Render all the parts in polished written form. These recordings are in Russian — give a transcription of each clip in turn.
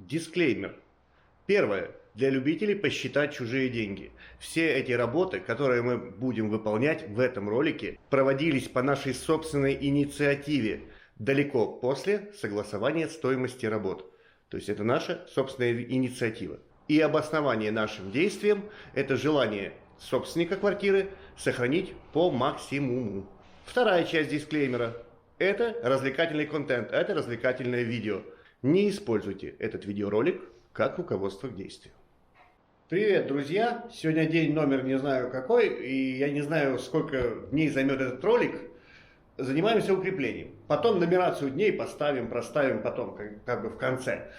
Дисклеймер. Первое. Для любителей посчитать чужие деньги. Все эти работы, которые мы будем выполнять в этом ролике, проводились по нашей собственной инициативе далеко после согласования стоимости работ. То есть это наша собственная инициатива. И обоснование нашим действиям – это желание собственника квартиры сохранить по максимуму. Вторая часть дисклеймера – это развлекательный контент, это развлекательное видео. Не используйте этот видеоролик как руководство к действию. Привет, друзья! Сегодня день номер не знаю какой, и я не знаю, сколько дней займет этот ролик. Занимаемся укреплением. Потом нумерацию дней проставим потом, как бы в конце.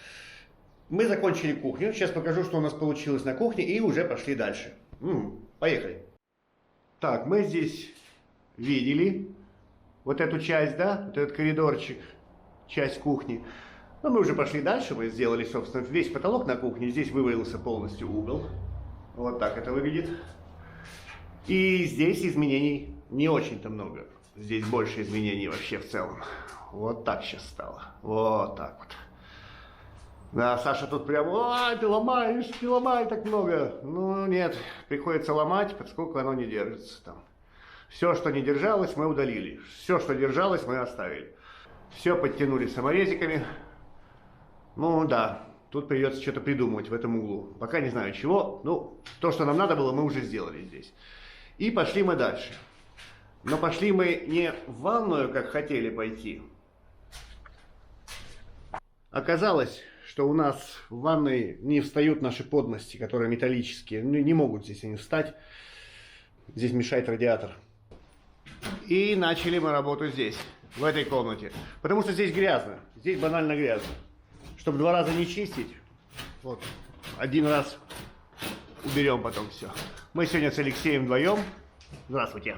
Мы закончили кухню. Сейчас покажу, что у нас получилось на кухне, и уже пошли дальше. Поехали. Так, мы здесь видели вот эту часть, да? Вот этот коридорчик, часть кухни. Но мы уже пошли дальше, мы сделали, собственно, весь потолок на кухне. Здесь вывалился полностью угол. Вот так это выглядит. И здесь изменений не очень-то много. Здесь больше изменений вообще в целом. Вот так сейчас стало. Вот так вот. Да, Саша тут прям, ой, ты ломай так много. Ну нет, приходится ломать, поскольку оно не держится там. Все, что не держалось, мы удалили. Все, что держалось, мы оставили. Все подтянули саморезиками. Ну да, тут придется что-то придумывать в этом углу. Пока не знаю чего. Ну, то, что нам надо было, мы уже сделали здесь. И пошли мы дальше. Но пошли мы не в ванную, как хотели пойти. Оказалось, что у нас в ванной не встают наши подмости, которые металлические. Ну, не могут здесь они встать. Здесь мешает радиатор. И начали мы работу здесь, в этой комнате. Потому что здесь грязно. Здесь банально грязно. Чтобы 2 раза не чистить, вот, 1 раз уберем потом все. Мы сегодня с Алексеем вдвоем. Здравствуйте.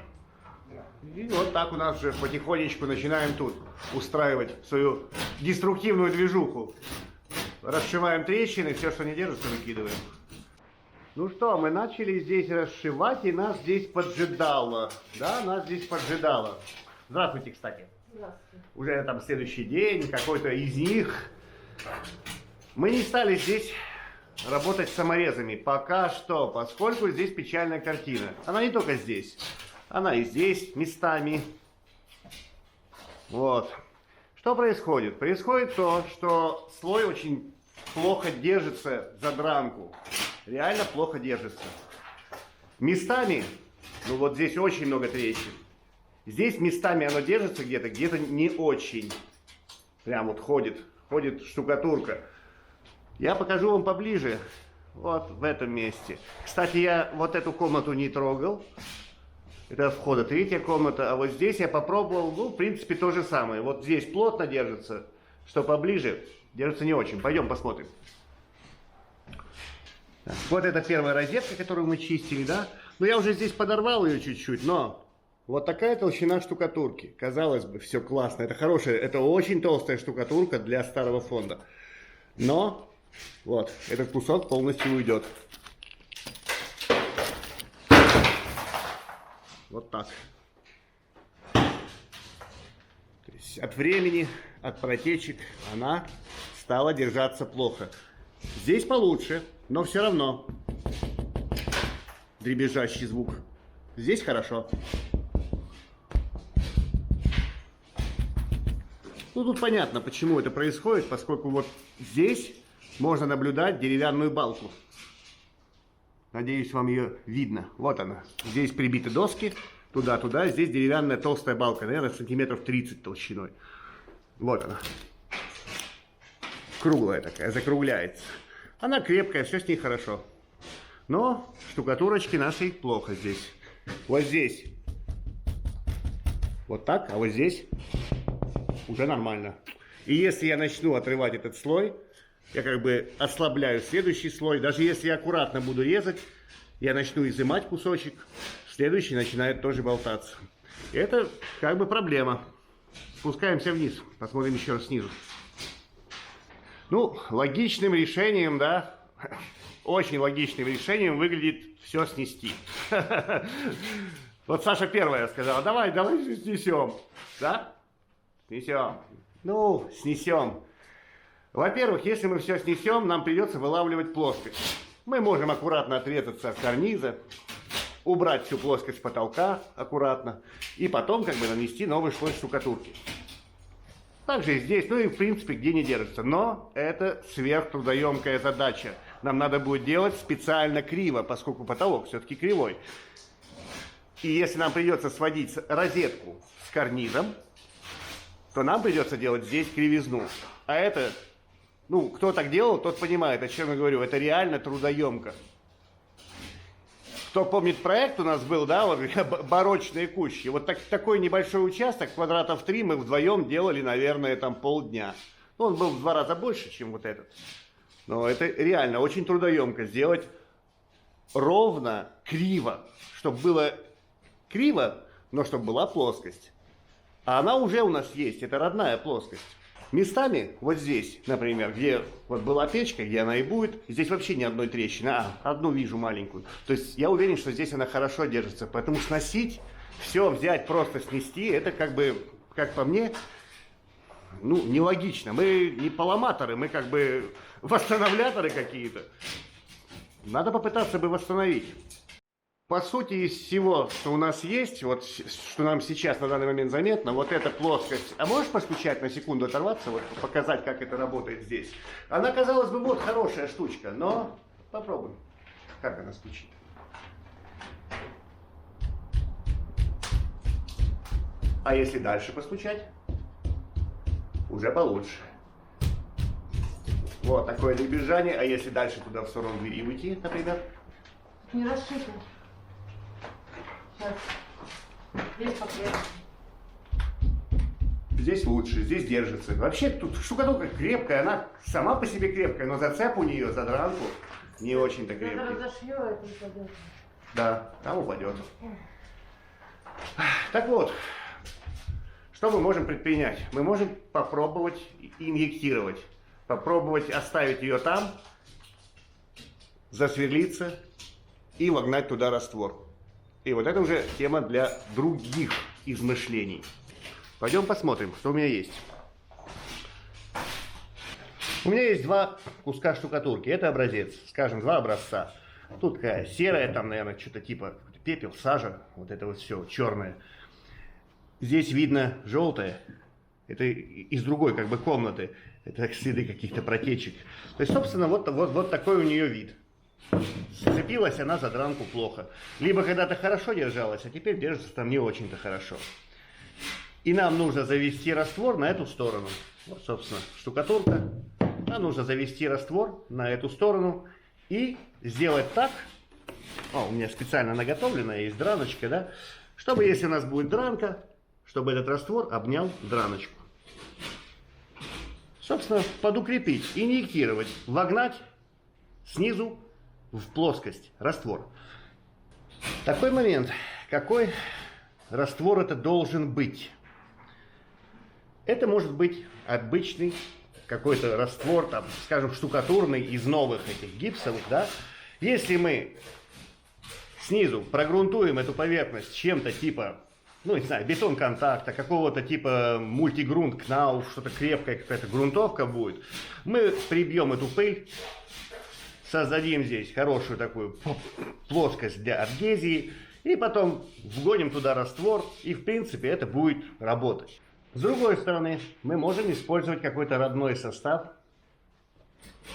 И вот так у нас же потихонечку начинаем тут устраивать свою деструктивную движуху. Расшиваем трещины, все, что не держится, выкидываем. Ну что, мы начали здесь расшивать, и нас здесь поджидало. Да, нас здесь поджидало. Здравствуйте, кстати. Здравствуйте. Уже там следующий день, какой-то из них. Мы не стали здесь работать саморезами пока что, поскольку здесь печальная картина. Она не только здесь, она и здесь местами. Вот. Что происходит? Происходит то, что слой очень плохо держится за дранку. Реально плохо держится. Местами, ну вот здесь очень много трещин. Здесь местами оно держится где-то, где-то не очень. Прям вот ходит штукатурка. Я покажу вам поближе. Вот в этом месте. Кстати, я вот эту комнату не трогал. Это от входа 3-я комната. А вот здесь я попробовал, ну, в принципе, то же самое. Вот здесь плотно держится, что поближе держится не очень. Пойдем посмотрим. Так, вот это первая розетка, которую мы чистили, да? Ну, я уже здесь подорвал ее чуть-чуть, но... Вот такая толщина штукатурки. Казалось бы, все классно. Это хорошая, это очень толстая штукатурка для старого фонда. Но вот, этот кусок полностью уйдет. Вот так. То есть от времени, от протечек она стала держаться плохо. Здесь получше, но все равно дребезжащий звук. Здесь хорошо. Ну, тут понятно, почему это происходит, поскольку вот здесь можно наблюдать деревянную балку. Надеюсь, вам ее видно. Вот она. Здесь прибиты доски, туда-туда. Здесь деревянная толстая балка, наверное, сантиметров 30 толщиной. Вот она. Круглая такая, закругляется. Она крепкая, все с ней хорошо. Но штукатурочки нашей плохо здесь. Вот здесь вот так, а вот здесь... уже нормально. И если я начну отрывать этот слой, я как бы ослабляю следующий слой. Даже если я аккуратно буду резать, я начну изымать кусочек, следующий начинает тоже болтаться. И это как бы проблема. Спускаемся вниз, посмотрим еще раз снизу. Ну, логичным решением, да, очень логичным решением выглядит все снести. Вот Саша первая сказала, давай снесем. Да? Снесем. Ну, снесем. Во-первых, если мы все снесем, нам придется вылавливать плоскость. Мы можем аккуратно отрезаться от карниза, убрать всю плоскость потолка аккуратно и потом как бы нанести новый слой штукатурки. Также и здесь, ну и в принципе где не держится. Но это сверхтрудоемкая задача. Нам надо будет делать специально криво, поскольку потолок все-таки кривой. И если нам придется сводить розетку с карнизом, то нам придется делать здесь кривизну. А это, ну, кто так делал, тот понимает, о чем я говорю. Это реально трудоемко. Кто помнит, проект у нас был, да, вот барочные кущи. Вот такой небольшой участок, квадратов 3, мы вдвоем делали, наверное, там полдня. Ну, он был в 2 раза больше, чем вот этот. Но это реально очень трудоемко сделать ровно, криво, чтобы было криво, но чтобы была плоскость. А она уже у нас есть, это родная плоскость. Местами, вот здесь, например, где вот была печка, где она и будет, здесь вообще ни одной трещины, одну вижу маленькую. То есть я уверен, что здесь она хорошо держится, поэтому сносить, все взять, просто снести, это как бы, как по мне, ну, нелогично. Мы не поломаторы, мы как бы восстановляторы какие-то. Надо попытаться бы восстановить. По сути, из всего, что у нас есть, вот что нам сейчас на данный момент заметно, вот эта плоскость. А можешь постучать на секунду, оторваться, вот показать, как это работает здесь? Она, казалось бы, вот хорошая штучка, но попробуем, как она стучит. А если дальше постучать? Уже получше. Вот такое дребезжание. А если дальше туда в сторону двери уйти, например? Не расшибись. Сейчас. Здесь покрепче. Здесь лучше, здесь держится. Вообще тут штукатурка крепкая, она сама по себе крепкая, но зацеп у нее, задранку, не очень-то крепкий. Когда разошью, это упадет. Да, там упадет. Так вот, что мы можем предпринять? Мы можем попробовать инъектировать. Попробовать оставить ее там, засверлиться и вогнать туда раствор. И вот это уже тема для других измышлений. Пойдем посмотрим, что у меня есть. У меня есть 2 куска штукатурки. Это образец, скажем, 2 образца. Тут такая серая, там, наверное, что-то типа пепел, сажа. Вот это вот все черное. Здесь видно желтое. Это из другой как бы комнаты. Это следы каких-то протечек. То есть, собственно, вот такой у нее вид. Сцепилась она за дранку плохо. Либо когда-то хорошо держалась, а теперь держится там не очень-то хорошо. И нам нужно завести раствор на эту сторону. Вот, собственно, штукатурка. Нам нужно завести раствор на эту сторону и сделать так. У меня специально наготовленная есть драночка, да? Чтобы, если у нас будет дранка, чтобы этот раствор обнял драночку. Собственно, подукрепить, инъектировать, вогнать снизу в плоскость раствор. Такой момент, какой раствор это должен быть? Это может быть обычный какой-то раствор, там, скажем, штукатурный из новых этих гипсовых, да? Если мы снизу прогрунтуем эту поверхность чем-то типа, ну, не знаю, бетон контакта, какого-то типа мультигрунт, кнауф, что-то крепкое, какая-то грунтовка будет, мы прибьем эту пыль, создадим здесь хорошую такую плоскость для адгезии, и потом вгоним туда раствор, и в принципе это будет работать. С другой стороны, мы можем использовать какой-то родной состав,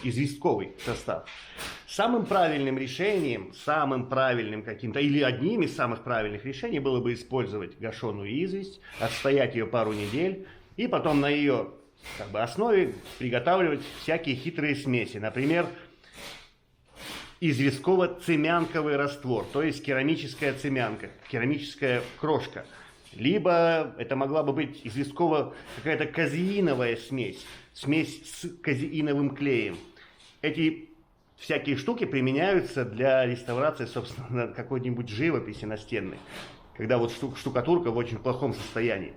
известковый состав. Самым правильным решением, самым правильным каким-то, или одним из самых правильных решений было бы использовать гашеную известь, отстоять ее пару недель, и потом на ее как бы основе приготавливать всякие хитрые смеси. Например, известково-цемянковый раствор, то есть керамическая цемянка, керамическая крошка. Либо это могла бы быть известково какая-то казеиновая смесь, смесь с казеиновым клеем. Эти всякие штуки применяются для реставрации, собственно, какой-нибудь живописи настенной, когда вот штукатурка в очень плохом состоянии.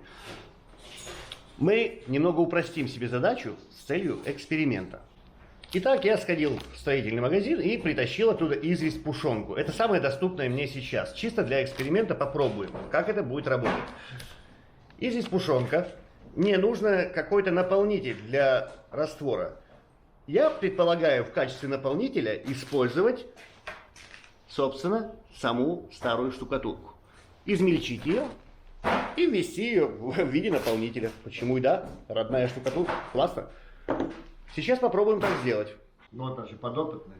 Мы немного упростим себе задачу с целью эксперимента. Итак, я сходил в строительный магазин и притащил оттуда известь-пушонку. Это самое доступное мне сейчас. Чисто для эксперимента попробуем, как это будет работать. Известь-пушонка. Мне нужно какой-то наполнитель для раствора. Я предполагаю в качестве наполнителя использовать, собственно, саму старую штукатурку. Измельчить ее и ввести ее в виде наполнителя. Почему и да? Родная штукатурка. Классно. Сейчас попробуем так сделать. Вот наши подопытные.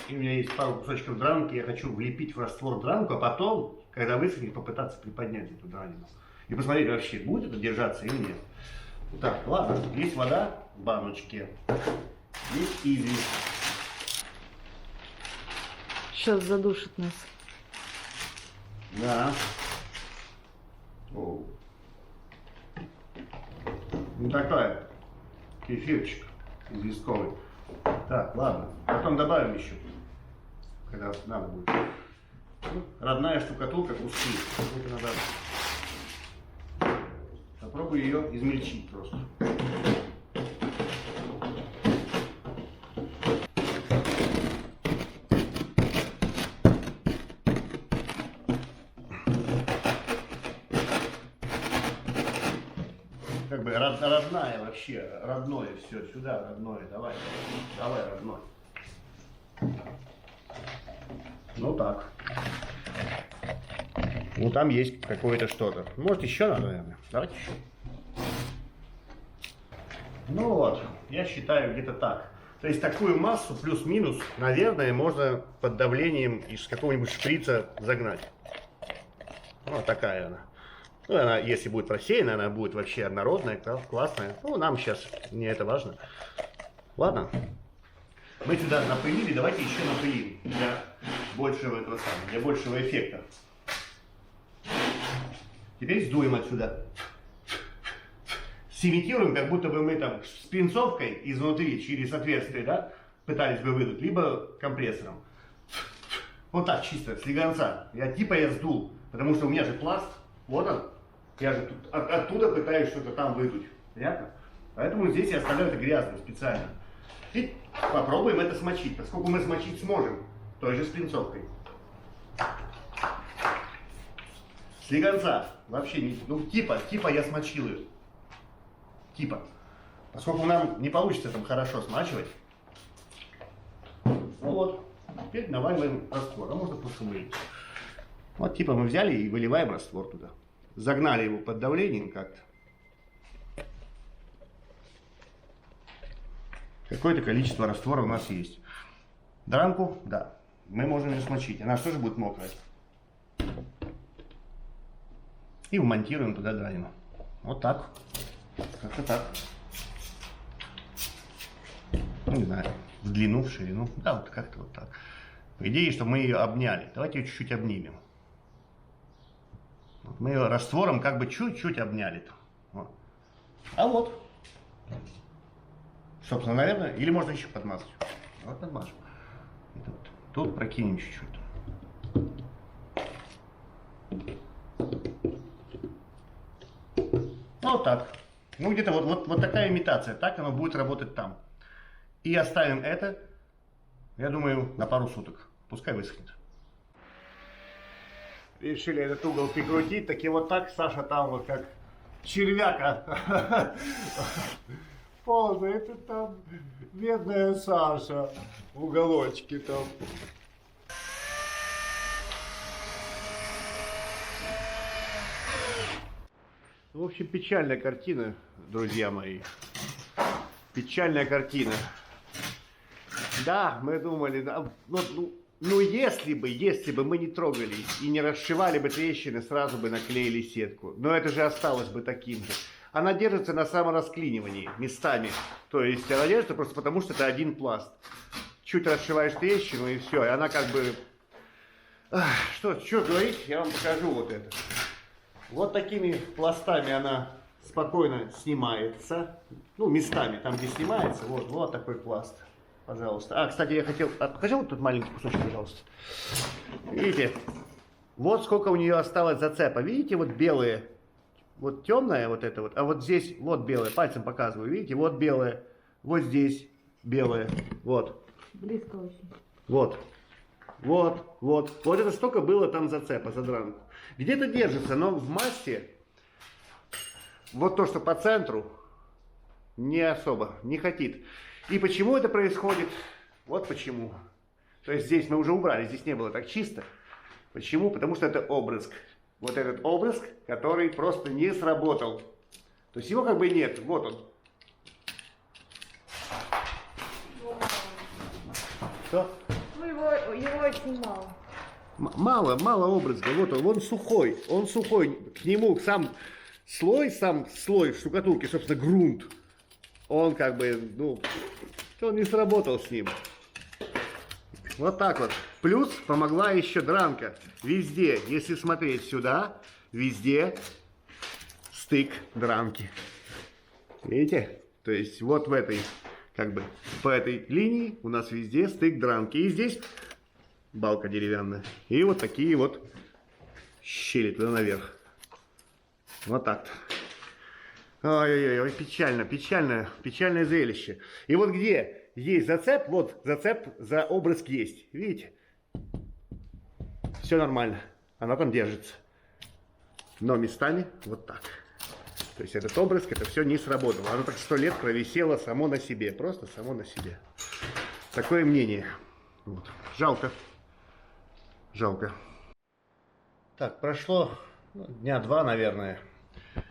И у меня есть пару кусочков дранки. Я хочу влепить в раствор дранку, а потом, когда высохнет, попытаться приподнять эту дранину. И посмотреть вообще, будет это держаться или нет. Так, ладно. Есть вода в баночке. Есть изи. Сейчас задушит нас. Да. Оу. Ну такая. Кефирчик известковый. Так, ладно. Потом добавим еще. Когда надо будет. Ну, родная штукатурка, куски. Это надо. Попробую ее измельчить просто. Как бы родная вообще, родное все, сюда родное, давай, давай родное. Ну так. Ну там есть какое-то что-то. Может еще надо, наверное. Давайте еще. Ну вот, я считаю где-то так. То есть такую массу плюс-минус, наверное, можно под давлением из какого-нибудь шприца загнать. Вот такая она. Ну, она, если будет просеяна, она будет вообще однородная, классная. Ну, нам сейчас не это важно. Ладно. Мы сюда напылили, давайте еще напылим для большего этого самого, для большего эффекта. Теперь сдуем отсюда. Симитируем, как будто бы мы там с пинцовкой изнутри, через отверстие, да, пытались бы выдуть, либо компрессором. Вот так, чисто, слегонца. Я сдул, потому что у меня же пласт, вот он. Я же тут, оттуда пытаюсь что-то там выдуть. Понятно? Поэтому здесь я оставляю это грязным специально. И попробуем это смочить. Поскольку мы смочить сможем, той же спинцовкой. Слегонца. Вообще, не, ну типа я смочил ее. Типа. Поскольку нам не получится там хорошо смачивать. Ну вот. Теперь наваливаем раствор. А можно просто вылить. Вот типа мы взяли и выливаем раствор туда. Загнали его под давлением как-то. Какое-то количество раствора у нас есть. Дранку, да, мы можем ее смочить. Она тоже будет мокрая. И вмонтируем туда дранину. Вот так. Как-то так. Ну, не знаю, в длину, в ширину. Да, вот как-то вот так. По идее, чтобы мы ее обняли. Давайте ее чуть-чуть обнимем. Вот мы ее раствором как бы чуть-чуть обняли. Вот. А вот. Собственно, наверное, или можно еще подмазать. Вот подмажем. Тут прокинем чуть-чуть. Вот так. Ну, где-то вот такая имитация. Так оно будет работать там. И оставим это, я думаю, на пару суток. Пускай высохнет. Решили этот угол прикрутить, так и вот так Саша там вот как червяка ползает, это там бедная Саша в уголочке там. В общем, печальная картина, друзья мои. Печальная картина. Да, мы думали, да, ну если бы мы не трогали и не расшивали бы трещины, сразу бы наклеили сетку. Но это же осталось бы таким же. Она держится на саморасклинивании местами. То есть она держится просто потому, что это один пласт. Чуть расшиваешь трещину и все. И она как бы... Что говорить, я вам покажу вот это. Вот такими пластами она спокойно снимается. Ну, местами, там где снимается. Вот такой пласт. Пожалуйста. А, кстати, я хотел... Покажи вот тут маленький кусочек, пожалуйста. Видите? Вот сколько у нее осталось зацепа. Видите, вот белые. Вот темная вот это вот. А вот здесь вот белое. Пальцем показываю. Видите? Вот белое. Вот здесь белое. Вот. Близко очень. Вот. Вот это столько было там зацепа, задранку. Где-то держится, но в массе вот то, что по центру, не особо, не хотит. И почему это происходит? Вот почему. То есть здесь мы уже убрали, здесь не было так чисто. Почему? Потому что это обрызг. Вот этот обрызг, который просто не сработал. То есть его как бы нет. Вот он. Что? Ну, его очень мало. Мало обрызга. Вот он сухой. Он сухой. К нему сам слой штукатурки, собственно, грунт. Он как бы, ну, он не сработал с ним. Вот так вот. Плюс помогла еще дранка. Везде, если смотреть сюда, везде стык дранки. Видите? То есть вот в этой, как бы, по этой линии у нас везде стык дранки. И здесь балка деревянная. И вот такие вот щели туда наверх. Вот так-то. Ой-ой-ой, печальное зрелище. И вот где есть зацеп, вот зацеп за обрызг есть. Видите? Все нормально. Она там держится. Но местами вот так. То есть этот обрызг, это все не сработало. Оно так 100 лет провисело само на себе. Просто само на себе. Такое мнение. Вот. Жалко. Жалко. Так, прошло дня 2, наверное.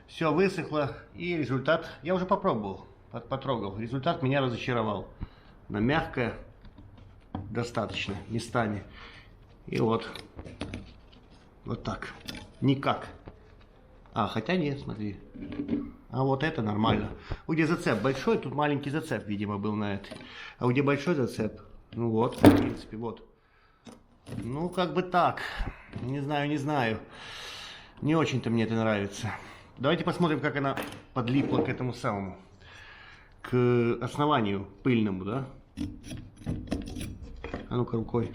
Все высохло, и результат, я уже попробовал, потрогал, результат меня разочаровал. Она мягкая, достаточно, местами. И вот так, никак. Хотя нет, смотри. А вот это нормально. Вот где зацеп большой, тут маленький зацеп, видимо, был на этой. А где большой зацеп, ну вот, в принципе, вот. Ну, как бы так, не знаю. Не очень-то мне это нравится. Давайте посмотрим, как она подлипла к этому самому, к основанию пыльному, да? А ну-ка рукой.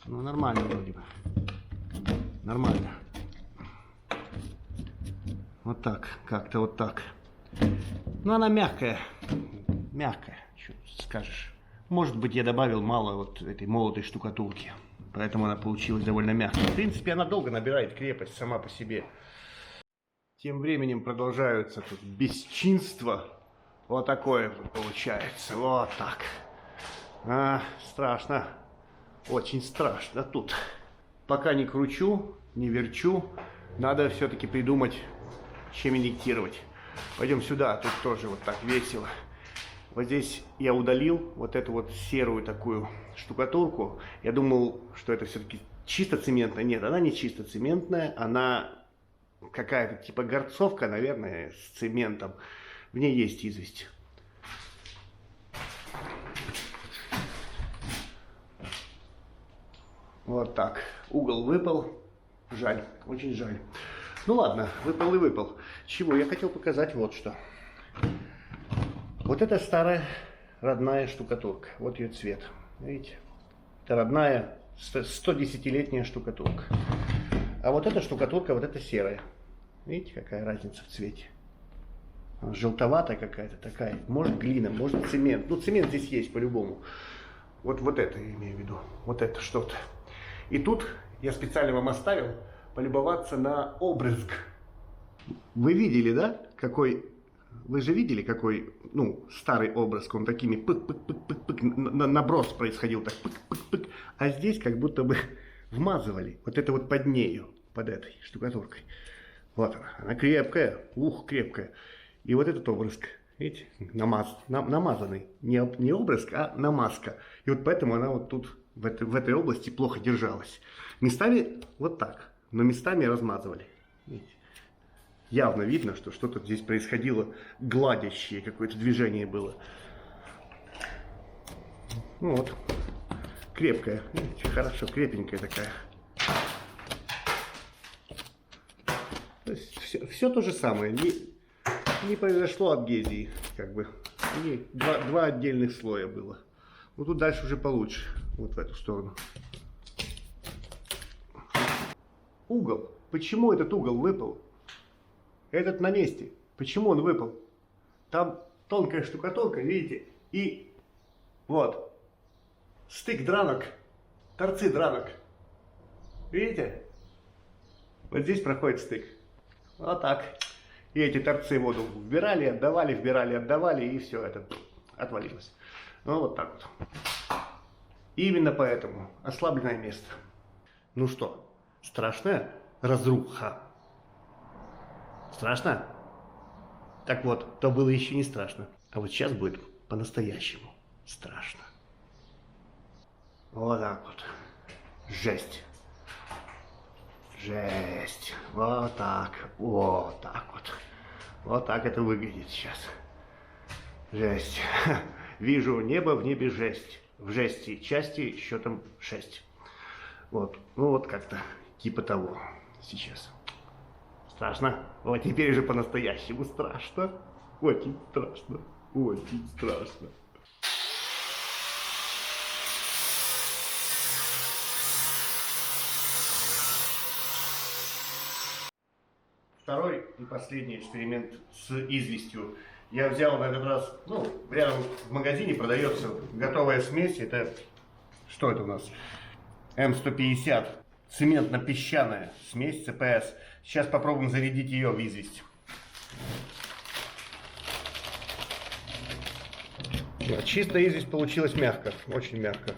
Ну, нормально вроде бы. Нормально. Вот так, как-то вот так. Ну, она мягкая. Мягкая, что скажешь. Может быть, я добавил мало вот этой молотой штукатурки. Поэтому она получилась довольно мягкой. В принципе, она долго набирает крепость сама по себе. Тем временем продолжаются тут бесчинства. Вот такое получается. Вот так. Страшно. Очень страшно тут. Пока не кручу, не верчу. Надо все-таки придумать, чем инъектировать. Пойдем сюда. Тут тоже вот так весело. Вот здесь я удалил вот эту вот серую такую штукатурку. Я думал, что это все-таки чисто цементная. Нет, она не чисто цементная. Она какая-то типа горцовка, наверное, с цементом. В ней есть известь. Вот так. Угол выпал. Жаль, очень жаль. Ну ладно, выпал и выпал. Чего? Я хотел показать вот что. Вот это старая родная штукатурка. Вот ее цвет. Видите? Это родная 110-летняя штукатурка. А вот эта штукатурка, вот эта серая. Видите, какая разница в цвете? Она желтоватая какая-то такая. Может глина, может цемент. Ну, цемент здесь есть по-любому. Вот это я имею в виду. Вот это что-то. И тут я специально вам оставил полюбоваться на обрызг. Вы видели, да? Какой... Вы же видели, какой, ну, старый обрызг, он такими пык-пык-пык-пык-пык, наброс происходил так пык-пык-пык, а здесь как будто бы вмазывали, вот это вот под нею, под этой штукатуркой. Вот она крепкая, крепкая. И вот этот обрызг, видите, намазанный, не обрызг, а намазка. И вот поэтому она вот тут, в этой области плохо держалась. Местами вот так, но местами размазывали, видите. Явно видно, что что-то здесь происходило, гладящее какое-то движение было. Ну вот, крепкая, видите, хорошо, крепенькая такая. То есть все то же самое, не произошло адгезии, как бы. Два отдельных слоя было. Вот тут дальше уже получше, вот в эту сторону. Угол. Почему этот угол выпал? Этот на месте. Почему он выпал? Там тонкая штукатурка, видите? И вот стык дранок, торцы дранок. Видите? Вот здесь проходит стык. Вот так. И эти торцы воду вбирали, отдавали, и все это отвалилось. Ну, вот так вот. Именно поэтому ослабленное место. Ну что, страшная разруха? Страшно? Так вот, то было еще не страшно. А вот сейчас будет по-настоящему страшно. Вот так вот. Жесть. Жесть. Вот так. Вот так вот. Вот так это выглядит сейчас. Жесть. Вижу небо, в небе жесть. В жести части счетом 6. Вот. Ну вот как-то типа того сейчас. Страшно? Вот теперь уже по-настоящему страшно. Очень страшно. Очень страшно. Второй и последний эксперимент с известью. Я взял на этот раз, ну, рядом в магазине продается готовая смесь. Это, что это у нас? М150. Цементно-песчаная смесь ЦПС. Сейчас попробуем зарядить ее в известь. Чистая известь получилась мягко, очень мягко.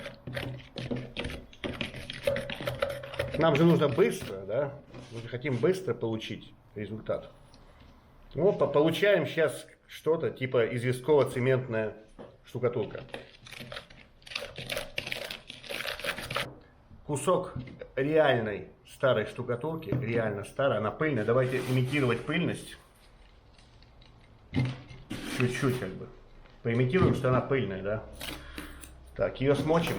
Нам же нужно быстро, да? Мы же хотим быстро получить результат. Ну, получаем сейчас что-то типа известково-цементная штукатурка. Кусок реальной старой штукатурки, реально старая, она пыльная. Давайте имитировать пыльность. Чуть-чуть как бы. Поимитируем, что она пыльная, да. Так, ее смочим.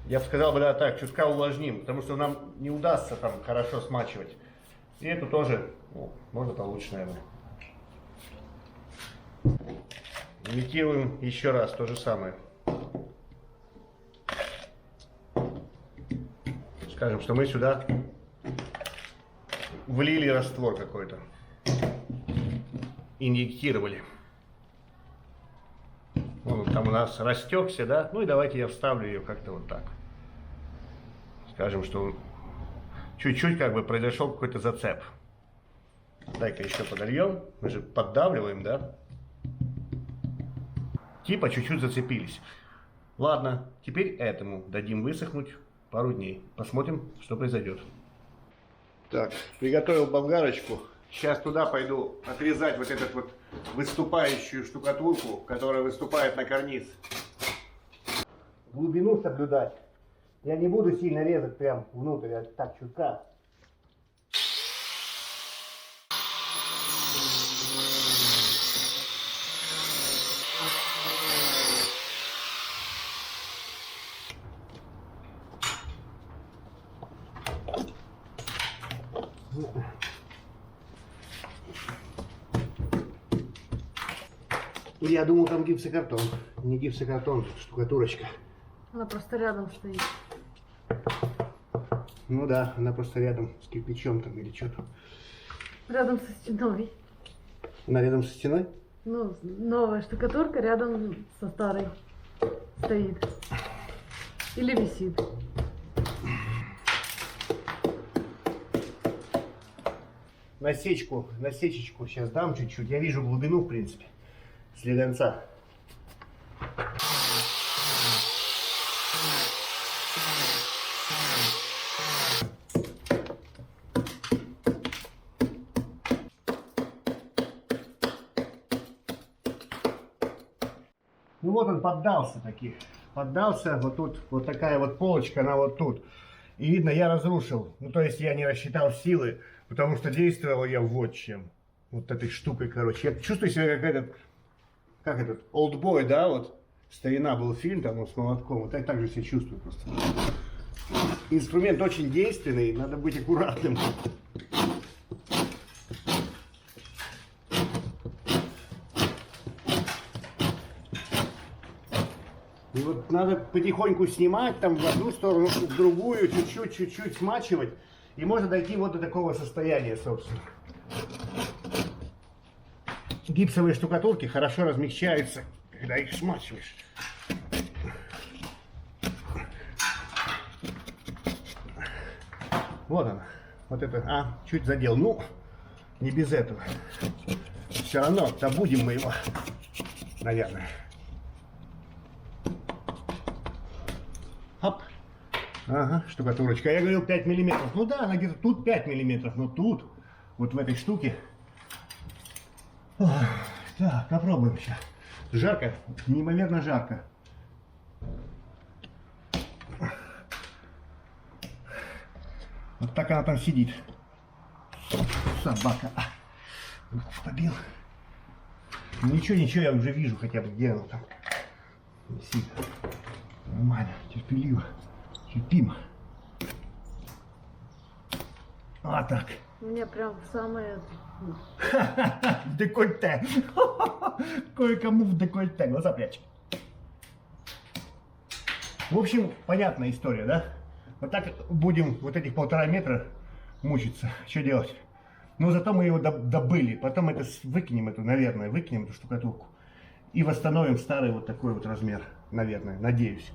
Я бы сказал, да, так, чутка увлажним, потому что нам не удастся там хорошо смачивать. И эту тоже, ну, можно получше, наверное. Имитируем еще раз то же самое. Скажем, что мы сюда влили раствор какой-то. Инъектировали. Он там у нас растекся, да? Ну и давайте я вставлю ее как-то вот так. Скажем, что чуть-чуть как бы произошел какой-то зацеп. Дай-ка еще подольем. Мы же поддавливаем, да? Типа чуть-чуть зацепились. Ладно, теперь этому дадим высохнуть пару дней. Посмотрим, что произойдет. Так, приготовил болгарочку. Сейчас туда пойду отрезать вот этот вот выступающую штукатурку, которая выступает на карниз. Глубину соблюдать. Я не буду сильно резать прям внутрь, а так чутка. Я думал, там гипсокартон. Не гипсокартон, штукатурочка. Она просто рядом стоит. Ну да, она просто рядом с кирпичом там или что-то. Рядом со стеной. Она рядом со стеной? Ну, новая штукатурка рядом со старой стоит. Или висит. Насечечку сейчас дам чуть-чуть. Я вижу глубину, в принципе, слегонца. Ну вот он поддался таки. Поддался, вот тут вот такая вот полочка, она вот тут. И видно, я разрушил. Ну то есть я не рассчитал силы, потому что действовал я вот чем. Вот этой штукой, короче. Я чувствую себя как этот, Олдбой, да, вот. Старина был фильм там с молотком. Вот я так же себя чувствую просто. Инструмент очень действенный, надо быть аккуратным. И вот надо потихоньку снимать там в одну сторону, в другую, чуть-чуть смачивать. И можно дойти вот до такого состояния, собственно. Гипсовые штукатурки хорошо размягчаются, когда их смачиваешь. Вот она. Вот это. Чуть задел. Ну, Не без этого. Все равно добудем мы его, наверное. Оп. Ага, штукатурочка. Я говорил 5 миллиметров. Ну да, она где-то тут 5 миллиметров, но тут, вот в этой штуке. Ох, так, попробуем сейчас. Жарко, неимоверно жарко. Вот так она там сидит. Собака. Побил. Ничего, ничего, я уже вижу хотя бы, где она там. Висит. Нормально, терпеливо. Терпимо. А так. Мне прям в самое... В декольте. Кое-кому в декольте. Глаза прячь. В общем, понятная история, да? Вот так будем вот этих 1,5 метра мучиться. Что делать? Но зато мы его добыли. Потом это выкинем, наверное, выкинем эту штукатурку. И восстановим старый вот такой вот размер. Наверное, надеюсь,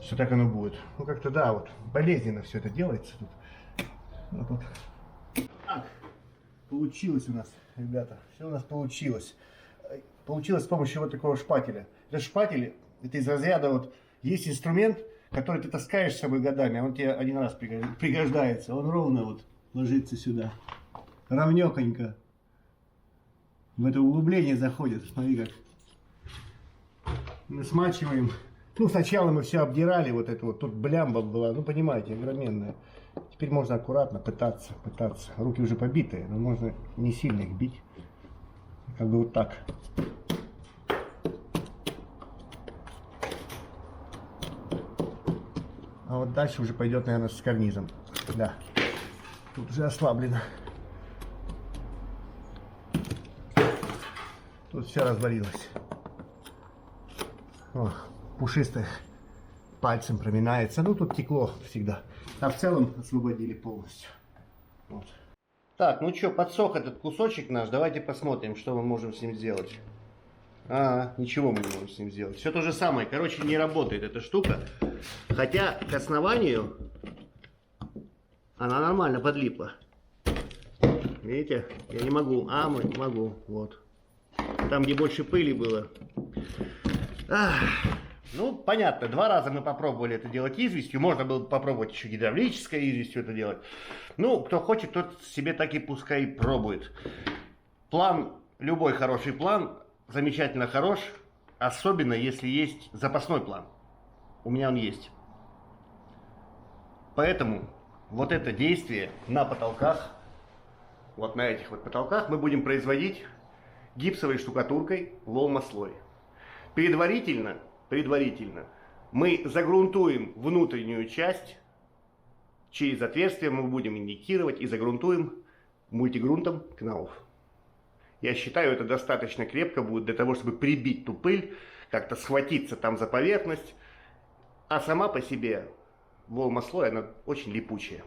что так оно будет. Ну как-то да, вот болезненно все это делается тут. Вот, вот. Так, получилось у нас, ребята. Все у нас получилось. Получилось с помощью вот такого шпателя. Это шпатель, это из разряда вот есть инструмент, который ты таскаешь с собой годами, а он тебе один раз пригождается. Он ровно вот ложится сюда. Равнёхонько. В это углубление заходит. Смотри как. Мы смачиваем. Ну, сначала мы все обдирали, вот это вот. Тут блямба была, ну, понимаете, огроменная. Теперь можно аккуратно пытаться. Руки уже побитые, но можно не сильно их бить. Как бы вот так. А вот дальше уже пойдет, наверное, с карнизом. Да. Тут уже ослаблено. Тут все развалилось. О, пушистое. Пальцем проминается. Ну, тут текло всегда. А в целом освободили полностью. Вот. Так, ну что, подсох этот кусочек наш. Давайте посмотрим, что мы можем с ним сделать. Ничего мы не можем с ним сделать. Все то же самое. Короче, не работает эта штука. Хотя к основанию она нормально подлипла. Видите? Я не могу. Могу. Вот. Там, где больше пыли было. Ну, понятно. 2 раза мы попробовали это делать известью. Можно было попробовать еще гидравлической известью это делать. Ну, кто хочет, тот себе так и пускай пробует. План, любой хороший план, замечательно хорош. Особенно, если есть запасной план. У меня он есть. Поэтому вот это действие на потолках, вот на этих вот потолках, мы будем производить гипсовой штукатуркой волмослой. Предварительно мы загрунтуем внутреннюю часть, через отверстие мы будем инъектировать и загрунтуем мультигрунтом КНАУФ. Я считаю, это достаточно крепко будет для того, чтобы прибить ту пыль, как-то схватиться там за поверхность. А сама по себе волмослой, она очень липучая.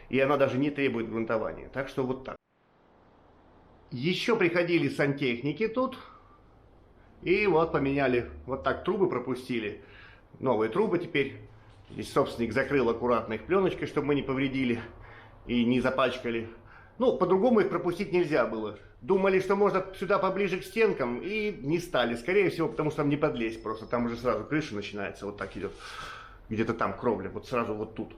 И она даже не требует грунтования. Так что вот так. Еще приходили сантехники тут. И вот поменяли, вот так трубы пропустили. Новые трубы теперь. Здесь собственник закрыл аккуратно их пленочкой, чтобы мы не повредили и не запачкали. Ну, по-другому их пропустить нельзя было. Думали, что можно сюда поближе к стенкам, и не стали. Скорее всего, потому что там не подлезть просто. Там уже сразу крыша начинается, вот так идет. Где-то там кровля, вот сразу вот тут.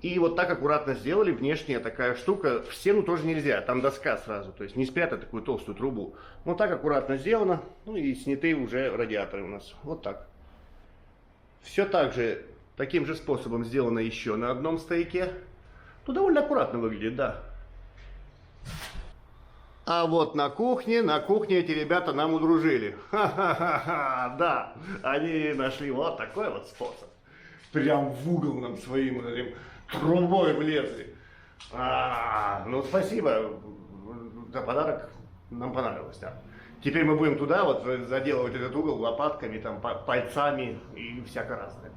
И вот так аккуратно сделали. Внешняя такая штука. В стену тоже нельзя, там доска сразу. То есть не спрятать такую толстую трубу. Вот так аккуратно сделано. Ну и сняты уже радиаторы у нас. Вот так. Все так же, таким же способом сделано еще на одном стояке. Ну, довольно аккуратно выглядит, да. А вот на кухне эти ребята нам удружили. Ха-ха-ха-ха, да, они нашли вот такой вот способ. Прям в угол нам своим вот этим трубой влезли. Ну спасибо за подарок, нам понравилось, да. Теперь мы будем туда вот заделывать этот угол лопатками, там, пальцами и всякое разное.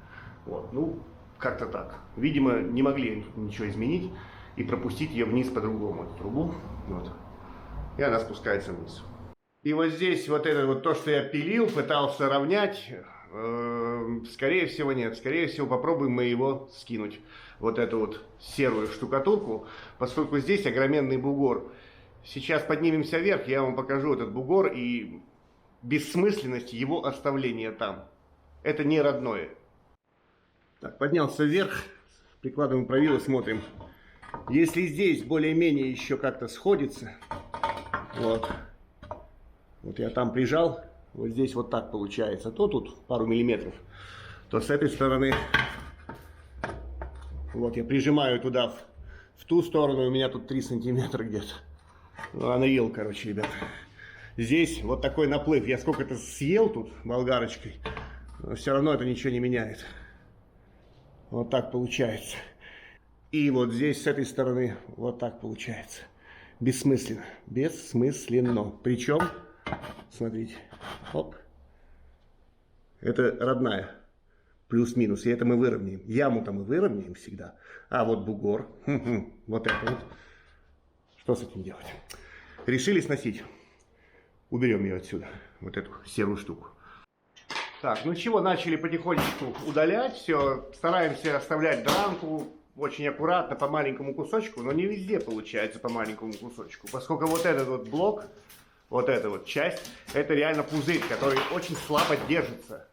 Вот, ну, как-то так. Видимо, не могли ничего изменить и пропустить ее вниз по-другому, эту трубу. Вот. И она спускается вниз. И вот здесь вот это вот то, что я пилил, пытался равнять, Скорее всего нет. Скорее всего попробуем мы его скинуть. Вот эту вот серую штукатурку, поскольку здесь огроменный бугор. Сейчас поднимемся вверх, я вам покажу этот бугор и бессмысленность его оставления там. Это не родное. Так, поднялся вверх, прикладываем правило, смотрим. Если здесь более-менее еще как-то сходится, вот я там прижал, вот здесь вот так получается, то тут пару миллиметров, то с этой стороны, вот я прижимаю туда, в ту сторону, у меня тут 3 сантиметра где-то. Ну, надоел, короче, ребят. Здесь вот такой наплыв. Я сколько-то съел тут болгарочкой, но все равно это ничего не меняет. Вот так получается. И вот здесь, с этой стороны, вот так получается. Бессмысленно. Бессмысленно. Причем, смотрите, оп. Это родная. Плюс-минус. И это мы выровняем. Яму-то мы выровняем всегда. А вот бугор. Вот это вот. Что с этим делать? Решили сносить. Уберем ее отсюда. Вот эту серую штуку. Так, ну чего, начали потихонечку удалять. Все, стараемся оставлять дранку. Очень аккуратно, по маленькому кусочку. Но не везде получается по маленькому кусочку. Поскольку вот этот вот блок, вот эта вот часть, это реально пузырь, который очень слабо держится.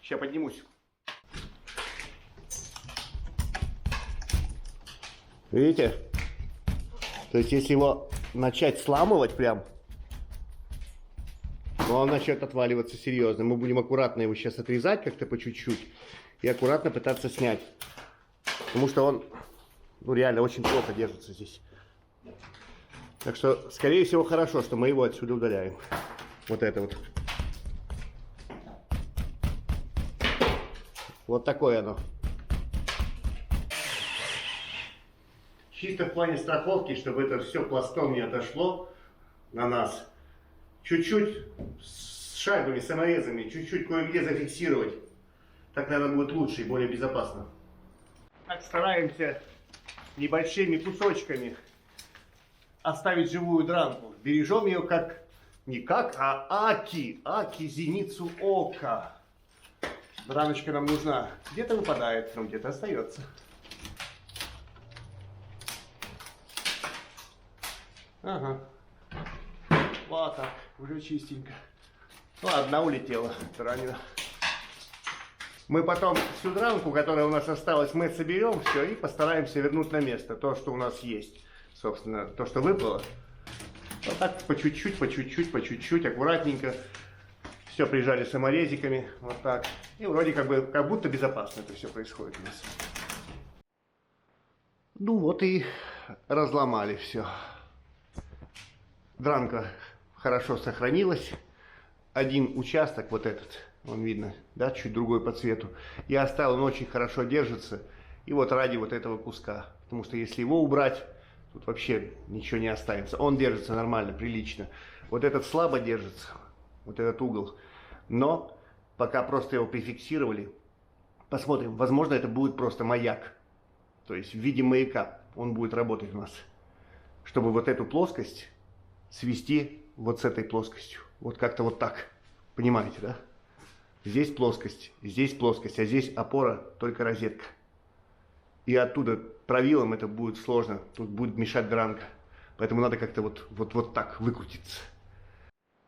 Сейчас поднимусь. Видите? То есть, если его начать сламывать прям, то он начнет отваливаться серьезно. Мы будем аккуратно его сейчас отрезать как-то по чуть-чуть и аккуратно пытаться снять. Потому что он, ну, реально очень плохо держится здесь. Так что, скорее всего, хорошо, что мы его отсюда удаляем. Вот это вот. Вот такое оно. Чисто в плане страховки, чтобы это все пластом не отошло на нас. Чуть-чуть с шайбами, саморезами, чуть-чуть кое-где зафиксировать. Так, наверное, будет лучше и более безопасно. Так, стараемся небольшими кусочками оставить живую дранку. Бережем ее как, не как, а аки. Аки, зеницу ока. Драночка нам нужна. Где-то выпадает, но где-то остается. Ага. Вот так, уже чистенько. Ну, одна улетела, ранена. Мы потом всю дранку, которая у нас осталась, мы соберем все и постараемся вернуть на место то, что у нас есть. Собственно, то, что выпало. Вот так по чуть-чуть, по чуть-чуть, по чуть-чуть, аккуратненько. Все прижали саморезиками, вот так. И вроде как будто безопасно это все происходит у нас. Ну вот и разломали все. Дранка хорошо сохранилась. Один участок, вот этот, он видно, да, чуть другой по цвету. Я оставил, он очень хорошо держится. И вот ради вот этого куска. Потому что если его убрать, тут вообще ничего не останется. Он держится нормально, прилично. Вот этот слабо держится, вот этот угол. Но пока просто его прификсировали. Посмотрим, возможно, это будет просто маяк. То есть в виде маяка он будет работать у нас. Чтобы вот эту плоскость свести вот с этой плоскостью. Вот как-то вот так. Понимаете, да? Здесь плоскость, а здесь опора, только розетка. И оттуда правилом это будет сложно. Тут будет мешать дранка. Поэтому надо как-то вот так выкрутиться.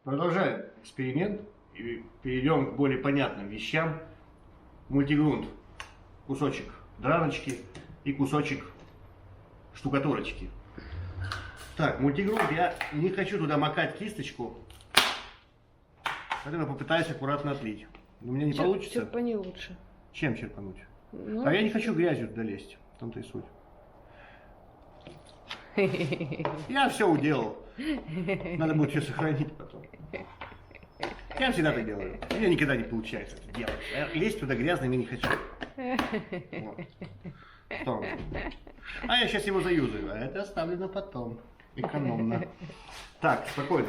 Продолжаем эксперимент. И перейдем к более понятным вещам. Мультигрунт. Кусочек драночки и кусочек штукатурочки. Так, мультигрунт, я не хочу туда макать кисточку. Поэтому попытаюсь аккуратно отлить. У меня не получится. Черпани лучше. Чем черпануть? Ну, А я не хочу грязью туда лезть. В том-то и суть. Я все уделал. Надо будет все сохранить потом. Я всегда так делаю. У меня никогда не получается это делать. Я лезть туда грязным я не хочу. Вот. Что? А я сейчас его заюзаю. А это оставлю на потом. Экономно. Так, спокойно.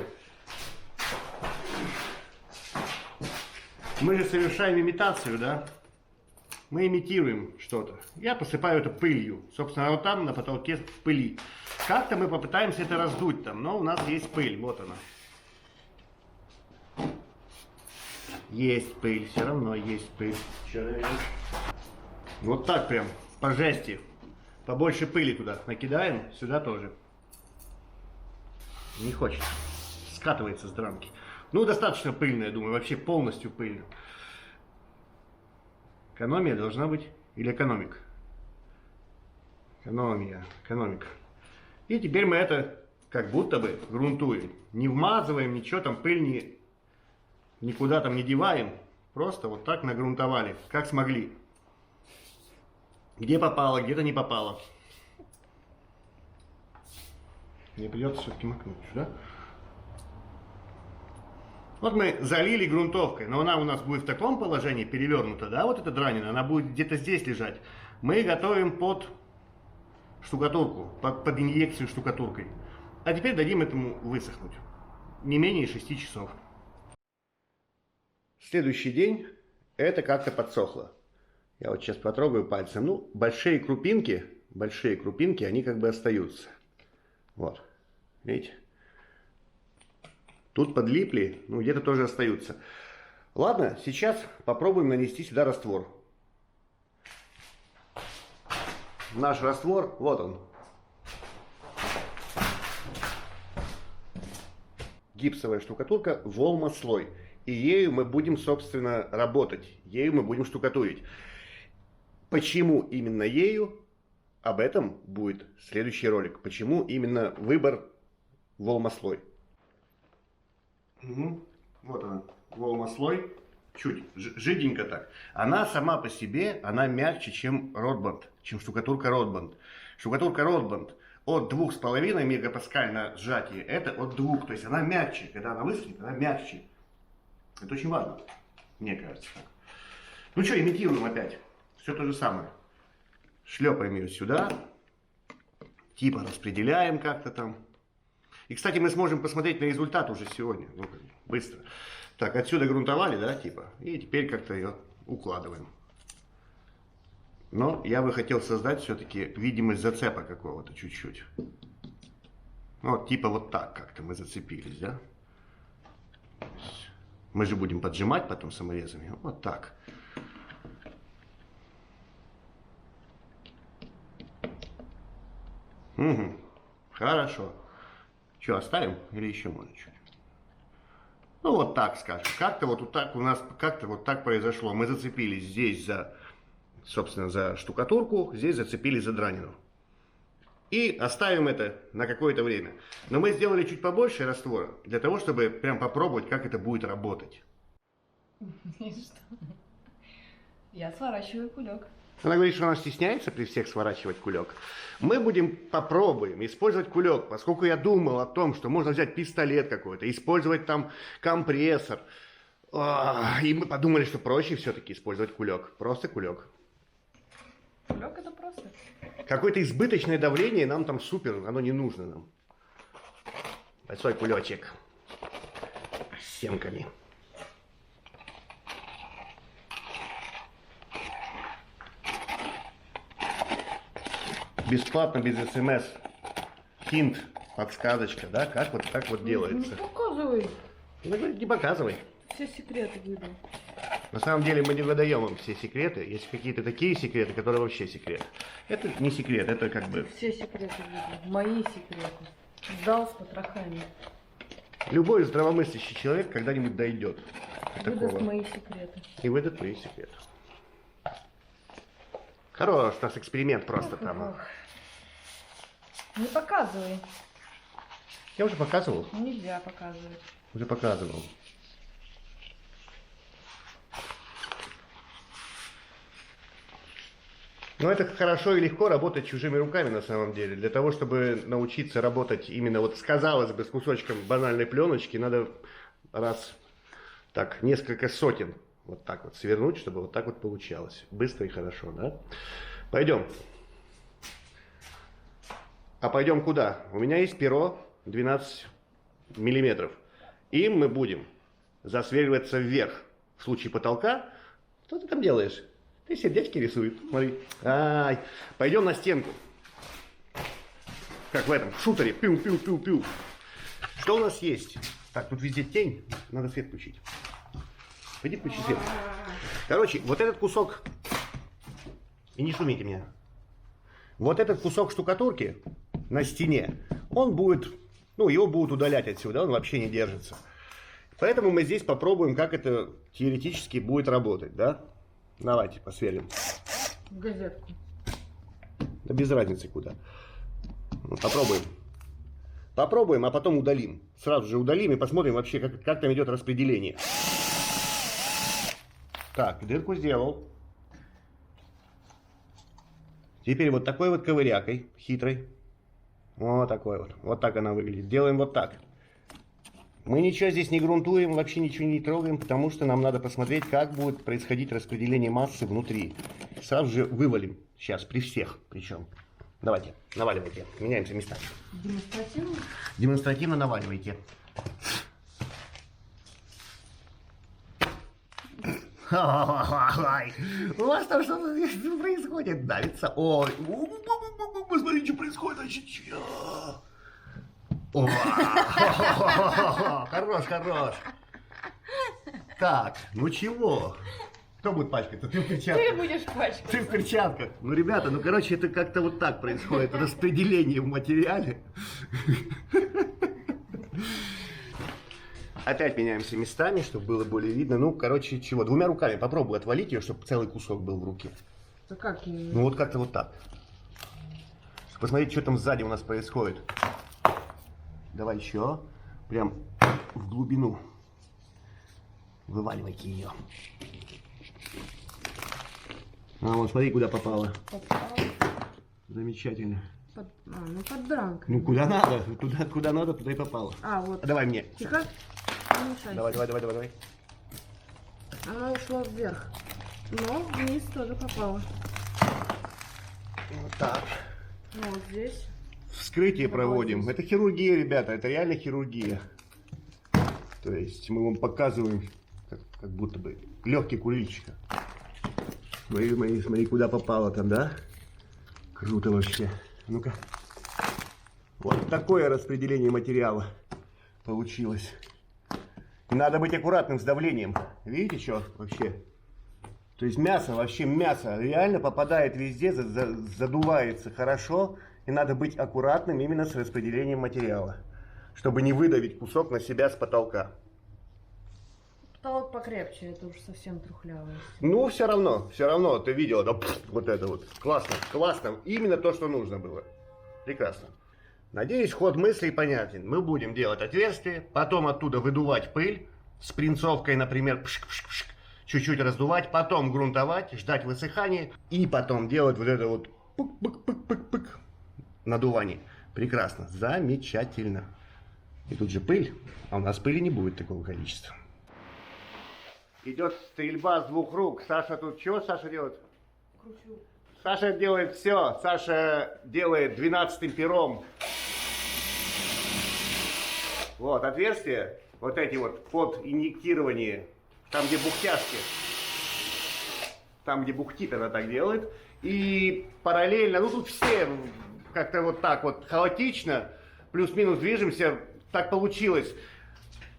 Мы же совершаем имитацию, да? Мы имитируем что-то. Я посыпаю это пылью. Собственно, вот там на потолке в пыли. Как-то мы попытаемся это раздуть там, но у нас есть пыль. Вот она. Есть пыль, все равно есть пыль. Вот так прям, по жести. Побольше пыли туда накидаем, сюда тоже. Не хочет. Скатывается с дранки. Ну, достаточно пыльно, я думаю, вообще полностью пыльно. Экономия должна быть или экономика? Экономия, экономика. И теперь мы это как будто бы грунтуем. Не вмазываем, ничего там, пыль никуда там не деваем. Просто вот так нагрунтовали, как смогли. Где попало, где-то не попало. Мне придется все-таки макнуть, да? Вот мы залили грунтовкой, но она у нас будет в таком положении перевернута, да, вот эта дранина, она будет где-то здесь лежать. Мы готовим под штукатурку, под инъекцию штукатуркой. А теперь дадим этому высохнуть. Не менее 6 часов. Следующий день это как-то подсохло. Я вот сейчас потрогаю пальцем. Ну, большие крупинки, они как бы остаются. Вот, видите? Тут подлипли, ну где-то тоже остаются. Ладно, сейчас попробуем нанести сюда раствор. Наш раствор, вот он. Гипсовая штукатурка Волма-слой. И ею мы будем, собственно, работать. Ею мы будем штукатурить. Почему именно ею? Об этом будет следующий ролик. Почему именно выбор Волма-слой. Угу. Вот она, Волма-слой. Чуть жиденько так. Она сама по себе, она мягче, чем Ротбанд, чем штукатурка Ротбанд. Штукатурка Ротбанд от 2,5 мегапаскаль на сжатие, это от 2. То есть она мягче. Когда она высохнет, она мягче. Это очень важно, мне кажется. Ну что, имитируем опять. Все то же самое. Шлепаем ее сюда. Типа распределяем как-то там. И, кстати, мы сможем посмотреть на результат уже сегодня. Ну, быстро. Так, отсюда грунтовали, да, типа. И теперь как-то ее укладываем. Но я бы хотел создать все-таки видимость зацепа какого-то чуть-чуть. Вот, типа вот так как-то мы зацепились, да. Мы же будем поджимать потом саморезами. Вот так. Угу. Хорошо. Что, оставим или еще можно чуть? Ну вот так скажем. Как-то вот так у нас как-то вот так произошло. Мы зацепились здесь за, собственно, за штукатурку, здесь зацепились за дранину. И оставим это на какое-то время. Но мы сделали чуть побольше раствора, для того, чтобы прям попробовать, как это будет работать. И что? Я сворачиваю кулек. Она говорит, что она стесняется при всех сворачивать кулек. Мы попробуем использовать кулек, поскольку я думал о том, что можно взять пистолет какой-то, использовать там компрессор. И мы подумали, что проще все-таки использовать кулек. Просто кулек. Кулек это просто. Какое-то избыточное давление нам там супер, оно не нужно нам. Большой кулечек с семками. Бесплатно, без СМС. Хинт, подсказочка, да? Как вот так вот делается. Не показывай. Ну, не показывай. Все секреты выйду. На самом деле мы не выдаем вам все секреты. Есть какие-то такие секреты, которые вообще секрет. Это не секрет, это как бы... Все секреты выйду. Мои секреты. Сдал с потрохами. Любой здравомыслящий человек когда-нибудь дойдет до Выдаст такого. мои секреты. И выдает твои секреты. Хорош, у нас эксперимент просто там. Ох. Не показывай. Я уже показывал. Нельзя показывать. Уже показывал. Но это хорошо и легко работать чужими руками на самом деле. Для того, чтобы научиться работать именно вот, казалось бы, с кусочком банальной пленочки, надо раз так несколько сотен вот так вот свернуть, чтобы вот так вот получалось. Быстро и хорошо, да? Пойдем. А пойдем куда? У меня есть перо 12 миллиметров. Им мы будем засверливаться вверх. В случае потолка, что ты там делаешь? Ты сердечки рисуешь. Смотри. Ай. Пойдем на стенку. Как в этом, в шутере. Пиу-пиу-пиу-пиу. Что у нас есть? Так, тут везде тень. Надо свет включить. Пойди включи свет. Короче, вот этот кусок... И не шумите меня. Вот этот кусок штукатурки на стене, он будет... Ну, его будут удалять отсюда, он вообще не держится. Поэтому мы здесь попробуем, как это теоретически будет работать, да? Давайте посверлим. В газетку. Да без разницы куда. Ну, попробуем. Попробуем, а потом удалим. Сразу же удалим и посмотрим вообще, как там идет распределение. Так, дырку сделал. Теперь вот такой вот ковырякой, хитрой. Вот такой вот. Вот так она выглядит. Делаем вот так. Мы ничего здесь не грунтуем, вообще ничего не трогаем, потому что нам надо посмотреть, как будет происходить распределение массы внутри. Сразу же вывалим. Сейчас, при всех причем. Давайте, наваливайте. Меняемся местами. Демонстративно? Демонстративно наваливайте. У вас там что-то здесь происходит, давится. Ой, посмотри, что происходит. Хорош, хорош. Так, ну чего? Кто будет пачкаться? Ты в перчатках. Ты будешь пачкать. Ты в перчатках. Ну, ребята, ну, короче, это как-то вот так происходит. Распределение в материале. Опять меняемся местами, чтобы было более видно. Ну, короче, чего? Двумя руками попробуй отвалить ее, чтобы целый кусок был в руке. Да как ее? Ну, вот как-то вот так. Посмотреть, что там сзади у нас происходит. Давай еще. Прям в глубину. Вываливайте ее. А, вот смотри, куда попало. Попала. Замечательно. Ну под дранкой. Ну, куда надо. Куда надо, туда и попало. А, вот. Давай мне. Тихо. Не мешайся. Давай. Она ушла вверх. Но вниз тоже попала. Вот так. Ну, вот здесь. Вскрытие проводим. Это хирургия, ребята. Это реально хирургия. То есть мы вам показываем, как будто бы легкий курильщика. Смотри, куда попало там, да? Круто вообще. Ну-ка. Вот такое распределение материала получилось. Надо быть аккуратным с давлением. Видите, что вообще? То есть мясо, вообще мясо реально попадает везде, задувается хорошо. И надо быть аккуратным именно с распределением материала, чтобы не выдавить кусок на себя с потолка. Потолок покрепче, это уж совсем трухлявое. Ну, все равно, ты видела, да, вот это вот. Классно. Именно то, что нужно было. Прекрасно. Надеюсь, ход мыслей понятен. Мы будем делать отверстие, потом оттуда выдувать пыль, с принцовкой, например, пшик-пшик-пшик, чуть-чуть раздувать, потом грунтовать, ждать высыхания, и потом делать вот это вот пык-пык-пык-пык-пык надувание. Прекрасно, замечательно. И тут же пыль, а у нас пыли не будет такого количества. Идет стрельба с двух рук. Саша тут чего Саша делает? Кручу. Саша делает все. Саша делает 12-м пером. Вот отверстия, вот эти вот под инъектирование, там где бухтяшки, там где бухтит, она так делает. И параллельно, ну тут все как-то вот так вот хаотично, плюс-минус движемся, так получилось.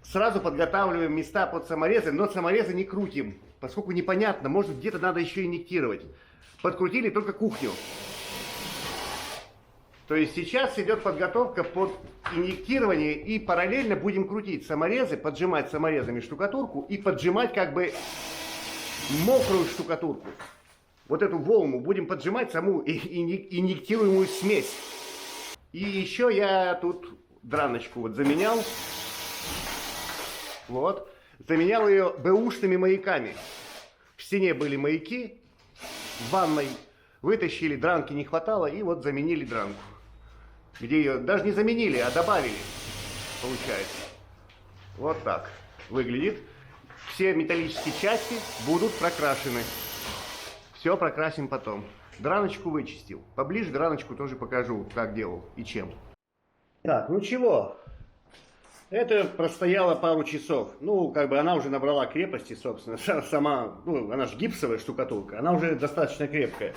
Сразу подготавливаем места под саморезы, но саморезы не крутим, поскольку непонятно, может где-то надо еще инъектировать. Подкрутили только кухню. То есть сейчас идет подготовка под инъектирование, и параллельно будем крутить саморезы, поджимать саморезами штукатурку и поджимать как бы мокрую штукатурку. Вот эту волну будем поджимать, саму инъектируемую смесь. И еще я тут драночку вот заменял. Вот. Заменял ее бэушными маяками. В стене были маяки, в ванной вытащили, дранки не хватало, и вот заменили дранку. Где ее даже не заменили, а добавили, получается. Вот так выглядит. Все металлические части будут прокрашены. Все прокрасим потом. Драночку вычистил. Поближе драночку тоже покажу, как делал и чем. Так, ну чего? Это простояло пару часов. Ну, как бы она уже набрала крепости, собственно. Сама, ну, она же гипсовая штукатурка. Она уже достаточно крепкая.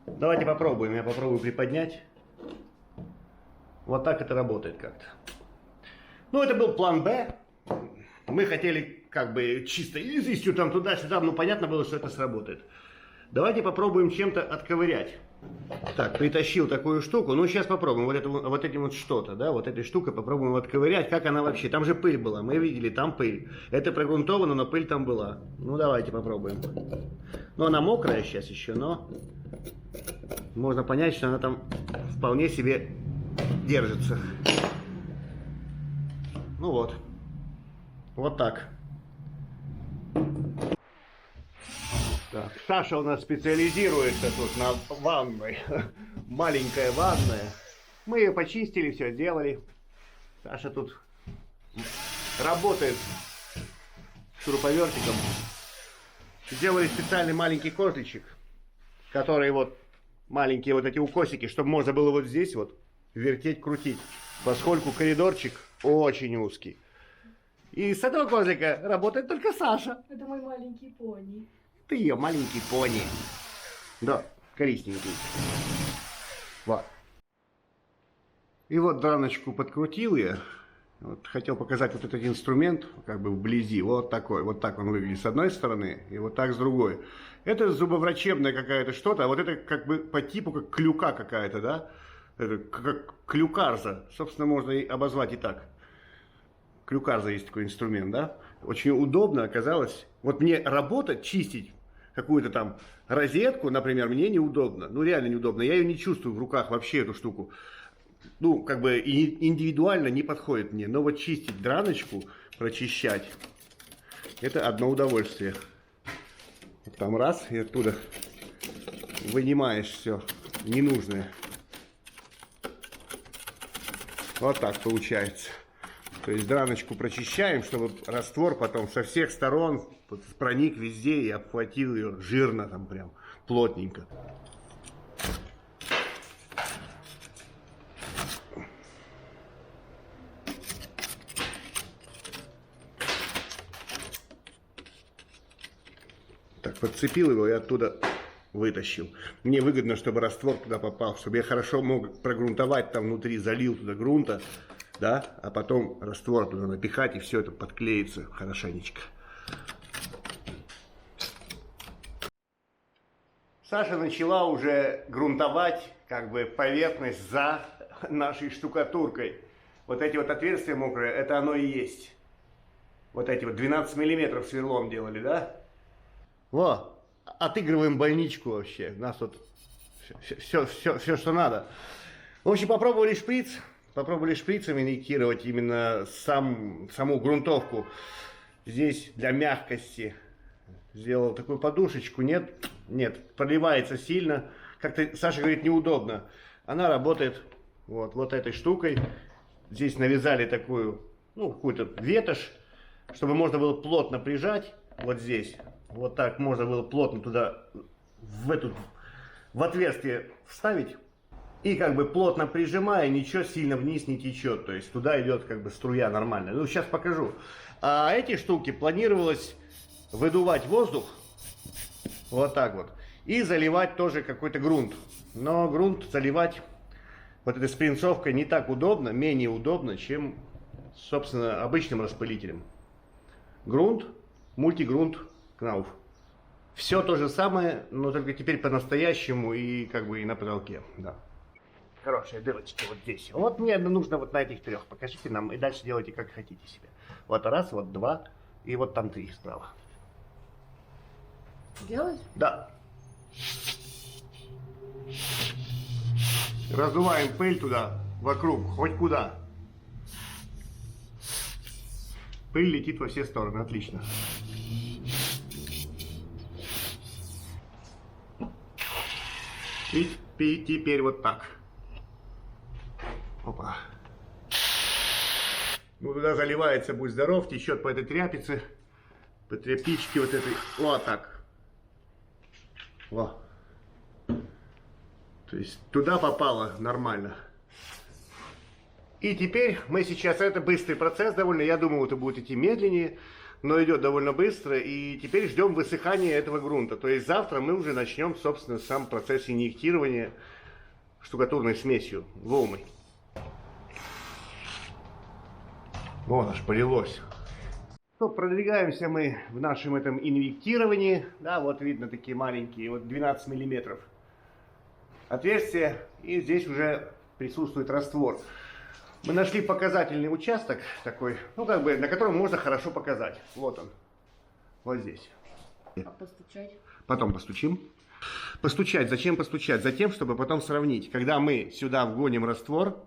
Давайте попробуем. Я попробую приподнять. Вот так это работает как-то. Ну, это был план Б. Мы хотели как бы чисто известью там туда-сюда, ну понятно было, что это сработает. Давайте попробуем чем-то отковырять. Так, притащил такую штуку. Ну, сейчас попробуем. Вот этим вот что-то, да, вот этой штукой попробуем отковырять. Как она вообще? Там же пыль была. Мы видели, там пыль. Это прогрунтовано, но пыль там была. Ну, давайте попробуем. Ну, она мокрая сейчас еще, но можно понять, что она там вполне себе держится. Ну вот. Вот так. Так, Саша у нас специализируется тут на ванной. Маленькая ванная. Мы ее почистили, все сделали. Саша тут работает с шуруповертиком. Сделали специальный маленький козличек, который вот маленькие вот эти укосики, чтобы можно было вот здесь вот вертеть, крутить, поскольку коридорчик очень узкий. И с этого козлика работает только Саша. Это мой маленький пони. Ты ее маленький пони. Да, коричневенький. Вот. И вот драночку подкрутил я. Вот, хотел показать вот этот инструмент, как бы вблизи. Вот такой. Вот так он выглядит с одной стороны, и вот так с другой. Это зубоврачебная какая-то что-то, а вот это как бы по типу как клюка какая-то, да? Это как клюкарза. Собственно, можно и обозвать и так. Клюкарза есть такой инструмент, да? Очень удобно оказалось. Вот мне работать, чистить какую-то там розетку, например, мне неудобно. Ну, реально неудобно. Я ее не чувствую в руках вообще, эту штуку. Ну, как бы индивидуально не подходит мне. Но вот чистить драночку, прочищать, это одно удовольствие. Вот там раз, и оттуда вынимаешь все ненужное. Вот так получается. То есть драночку прочищаем, чтобы раствор потом со всех сторон проник везде и обхватил ее жирно, там прям плотненько. Так, подцепил его и оттуда вытащил. Мне выгодно, чтобы раствор туда попал, чтобы я хорошо мог прогрунтовать там внутри, залил туда грунта. Да, а потом раствор туда напихать, и все это подклеится хорошенечко. Саша начала уже грунтовать как бы поверхность за нашей штукатуркой. Вот эти вот отверстия мокрые, это оно и есть. Вот эти вот 12 миллиметров сверлом делали, да? Во, отыгрываем больничку вообще. У нас тут все, что надо. В общем, попробовали шприц. Попробовали шприцем инъектировать именно саму грунтовку. Здесь для мягкости сделал такую подушечку. Нет, проливается сильно. Как-то, Саша говорит, неудобно. Она работает вот этой штукой. Здесь навязали такую, ну, какую-то ветошь, чтобы можно было плотно прижать. Вот здесь. Вот так можно было плотно туда, в отверстие вставить. И как бы плотно прижимая, ничего сильно вниз не течет. То есть туда идет как бы струя нормальная. Ну, сейчас покажу. А эти штуки планировалось выдувать воздух. Вот так вот. И заливать тоже какой-то грунт. Но грунт заливать вот этой спринцовкой не так удобно, менее удобно, чем, собственно, обычным распылителем. Грунт, мультигрунт, Кнауф. Все то же самое, но только теперь по-настоящему и как бы и на потолке. Да. Хорошие дырочки вот здесь. Вот мне нужно вот на этих трех. Покажите нам и дальше делайте как хотите себе. Вот раз, вот два и вот там три справа. Делать? Да. Раздуваем пыль туда, вокруг, хоть куда. Пыль летит во все стороны, отлично. И теперь вот так. Опа. Ну, туда заливается, будь здоров, течет по этой тряпице, по тряпичке вот этой. Вот так. Во. То есть туда попало нормально. И теперь мы сейчас, это быстрый процесс довольно, я думал, это будет идти медленнее, но идет довольно быстро. И теперь ждем высыхания этого грунта. То есть завтра мы уже начнем, собственно, сам процесс инъектирования штукатурной смесью, волной. Вон аж полилось. То продвигаемся мы в нашем этом инвектировании. Да, вот видно такие маленькие, вот 12 миллиметров отверстия. И здесь уже присутствует раствор. Мы нашли показательный участок такой, ну как бы, на котором можно хорошо показать. Вот он. Вот здесь. А постучать? Потом постучим. Постучать. Зачем постучать? Затем, чтобы потом сравнить. Когда мы сюда вгоним раствор,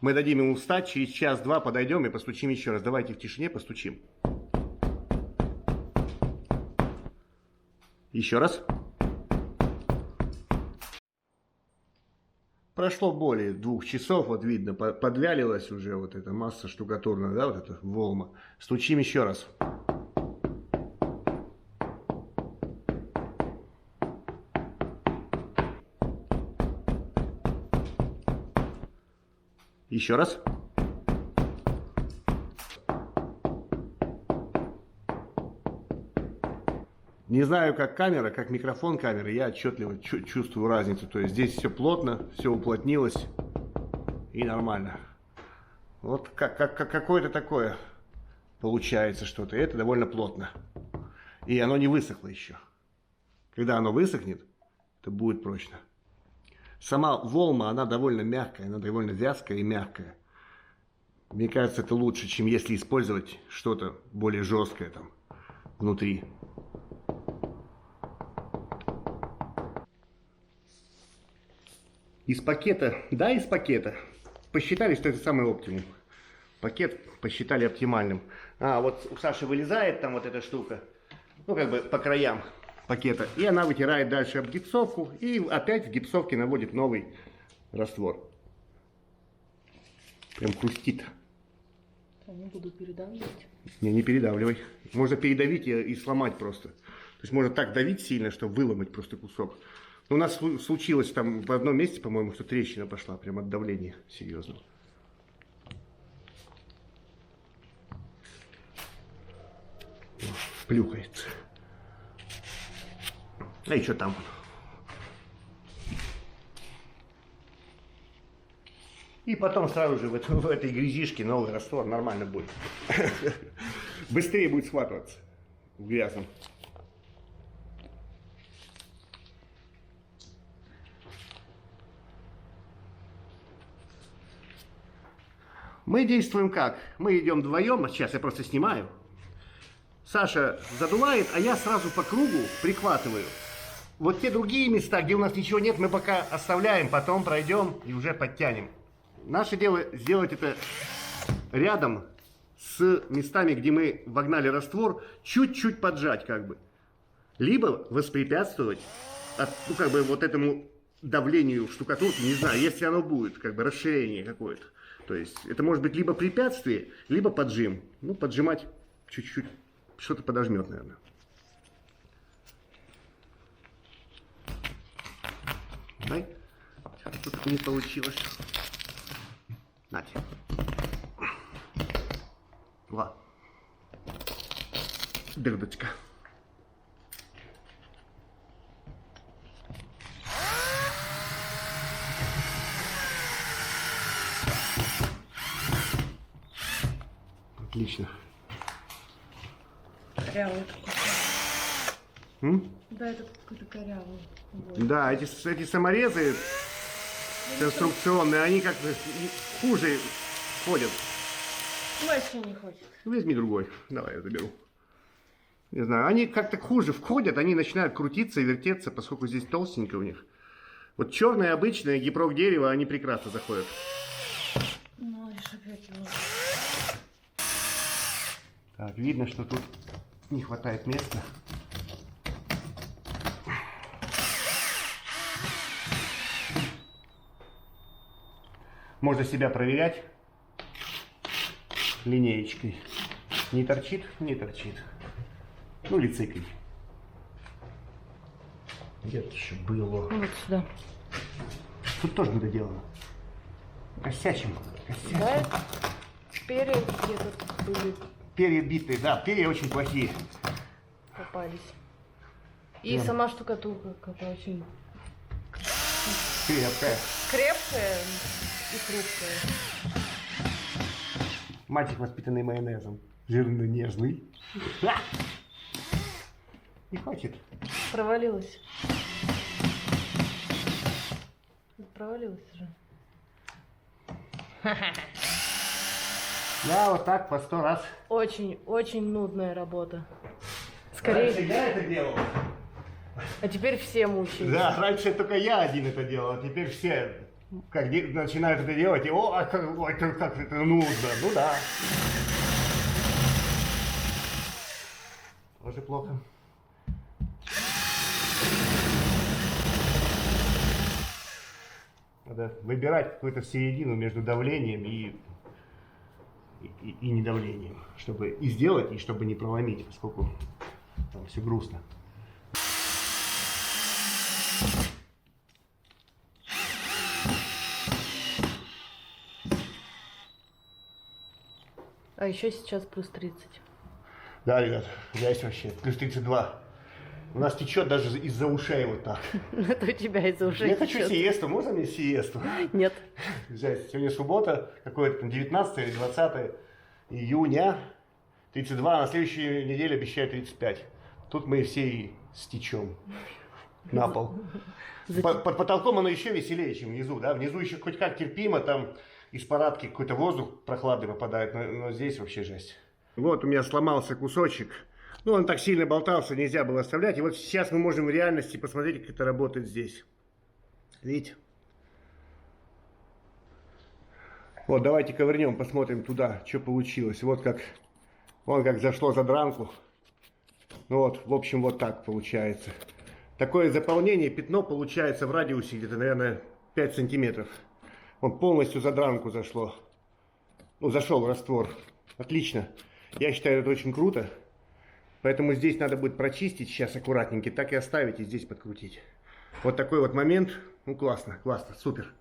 мы дадим ему встать, через час-два подойдем и постучим еще раз. Давайте в тишине постучим. Еще раз. Прошло более 2 часов, вот видно, подвялилась уже вот эта масса штукатурная, да, вот эта волма. Стучим еще раз. Еще раз. Не знаю, как камера, как микрофон камеры, я отчетливо чувствую разницу. То есть здесь все плотно, все уплотнилось и нормально. Вот какое-то такое получается что-то. Это довольно плотно. И оно не высохло еще. Когда оно высохнет, то будет прочно. Сама волма, она довольно мягкая, она довольно вязкая и мягкая. Мне кажется, это лучше, чем если использовать что-то более жесткое там внутри. Из пакета, да, из пакета. Посчитали, что это самый оптимум. Пакет посчитали оптимальным. А, вот у Саши вылезает там вот эта штука. Ну, как бы по краям пакета. И она вытирает дальше об гипсовку. И опять в гипсовке наводит новый раствор. Прям хрустит. Я не буду передавливать. Не передавливай. Можно передавить и сломать просто. То есть можно так давить сильно, чтобы выломать просто кусок. У нас случилось там в одном месте, по-моему, что трещина пошла прям от давления. Серьезно. Плюхается. А и что там? И потом сразу же в этой грязишке новый раствор нормально будет. Быстрее будет схватываться в грязном. Мы действуем как? Мы идем вдвоем, сейчас я просто снимаю. Саша задувает, а я сразу по кругу прихватываю. Вот те другие места, где у нас ничего нет, мы пока оставляем, потом пройдем и уже подтянем. Наше дело сделать это рядом с местами, где мы вогнали раствор, чуть-чуть поджать как бы. Либо воспрепятствовать ну, как бы вот этому давлению штукатурки, не знаю, если оно будет, как бы расширение какое-то. То есть это может быть либо препятствие, либо поджим. Ну, поджимать чуть-чуть, что-то подожмет, наверное. Дай. Тут не получилось. Нате. Ва. Дырдочка. Отлично. Корявый какой-то. Да, это какой-то корявый. Вот. Да, эти саморезы конструкционные, они как-то хуже ходят. Вообще не хочет. Возьми другой. Давай, я заберу. Не знаю, они как-то хуже входят, они начинают крутиться и вертеться, поскольку здесь толстенько у них. Вот черное обычное гипрок дерево, они прекрасно заходят. Ну, лишь опять его. Так, видно, что тут не хватает места. Можно себя проверять линеечкой. Не торчит? Не торчит. Ну или циклить. Где-то еще было. Вот сюда. Тут тоже недоделано. Косячим. Да? Перья где-то были, Перья битые, да, перья очень плохие. попались. И Да. сама штукатурка какая очень Крепкая. крепкая и хрупкая. Мальчик, воспитанный майонезом. Жирно-нежный. Не хочет. Провалилась. Провалилась уже. Да, вот так по 100 раз. Очень, очень нудная работа. Раньше Скорее. я это делал. А теперь все мучаются. Да, раньше только я один это делал, а теперь все как начинают это делать, и ой, как это нудно. Ну да. Тоже плохо. Надо выбирать какую-то середину между давлением и недавлением, чтобы и сделать, и чтобы не проломить, поскольку там все грустно. А еще сейчас плюс 30. Да, ребят, здесь вообще плюс 32. У нас течет даже из-за ушей вот так. Это у тебя из-за ушей Я хочу течет. сиесту, можно мне сиесту? Нет. Жесть, сегодня суббота, какое-то там 19 или 20 июня, 32, а на следующей неделе обещают 35. Тут мы все и стечем на пол. Под потолком оно еще веселее, чем внизу, да? Внизу еще хоть как терпимо, там из парадки какой-то воздух прохладный попадает, но здесь вообще жесть. Вот у меня сломался кусочек. Ну, он так сильно болтался, нельзя было оставлять. И вот сейчас мы можем в реальности посмотреть, как это работает здесь. Видите? Вот, давайте ковырнем, посмотрим туда, что получилось. Вот как зашло за дранку. Ну вот, в общем, вот так получается. Такое заполнение, пятно получается в радиусе где-то, наверное, 5 сантиметров. Он полностью за дранку зашло. Ну, зашел раствор. Отлично. Я считаю, это очень круто. Поэтому здесь надо будет прочистить сейчас аккуратненько, так и оставить и здесь подкрутить. Вот такой вот момент. Ну, классно, классно, супер.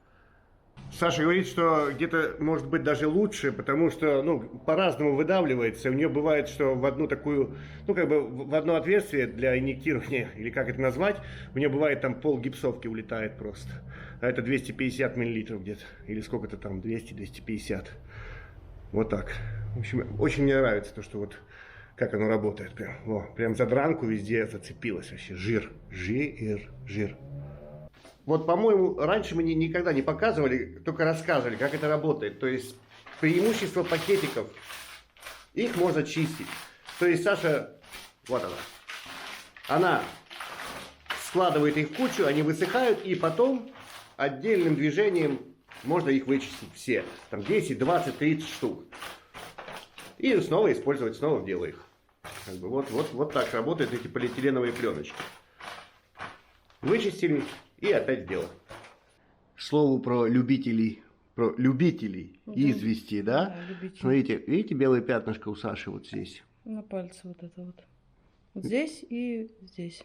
Саша говорит, что где-то может быть даже лучше, потому что, ну, по-разному выдавливается. У нее бывает, что в одну такую, ну, как бы в одно отверстие для инъектирования, или как это назвать, у нее бывает там пол гипсовки улетает просто. А это 250 миллилитров где-то. Или сколько-то там, 200-250. Вот так. В общем, очень мне нравится то, что вот как оно работает. Прям за дранку везде зацепилось вообще. Жир. Жир. Вот, по-моему, раньше мы никогда не показывали, только рассказывали, как это работает. То есть преимущество пакетиков, их можно чистить. То есть Саша, вот она складывает их в кучу, они высыхают, и потом отдельным движением можно их вычистить все. Там 10, 20, 30 штук. И снова использовать, снова в дело их. Как бы вот так работают эти полиэтиленовые пленочки. Вычистили и опять в дело. К слову про любителей извести, да? Да, любителей. Смотрите, видите белое пятнышко у Саши вот здесь? На пальце вот это вот. Вот здесь и здесь.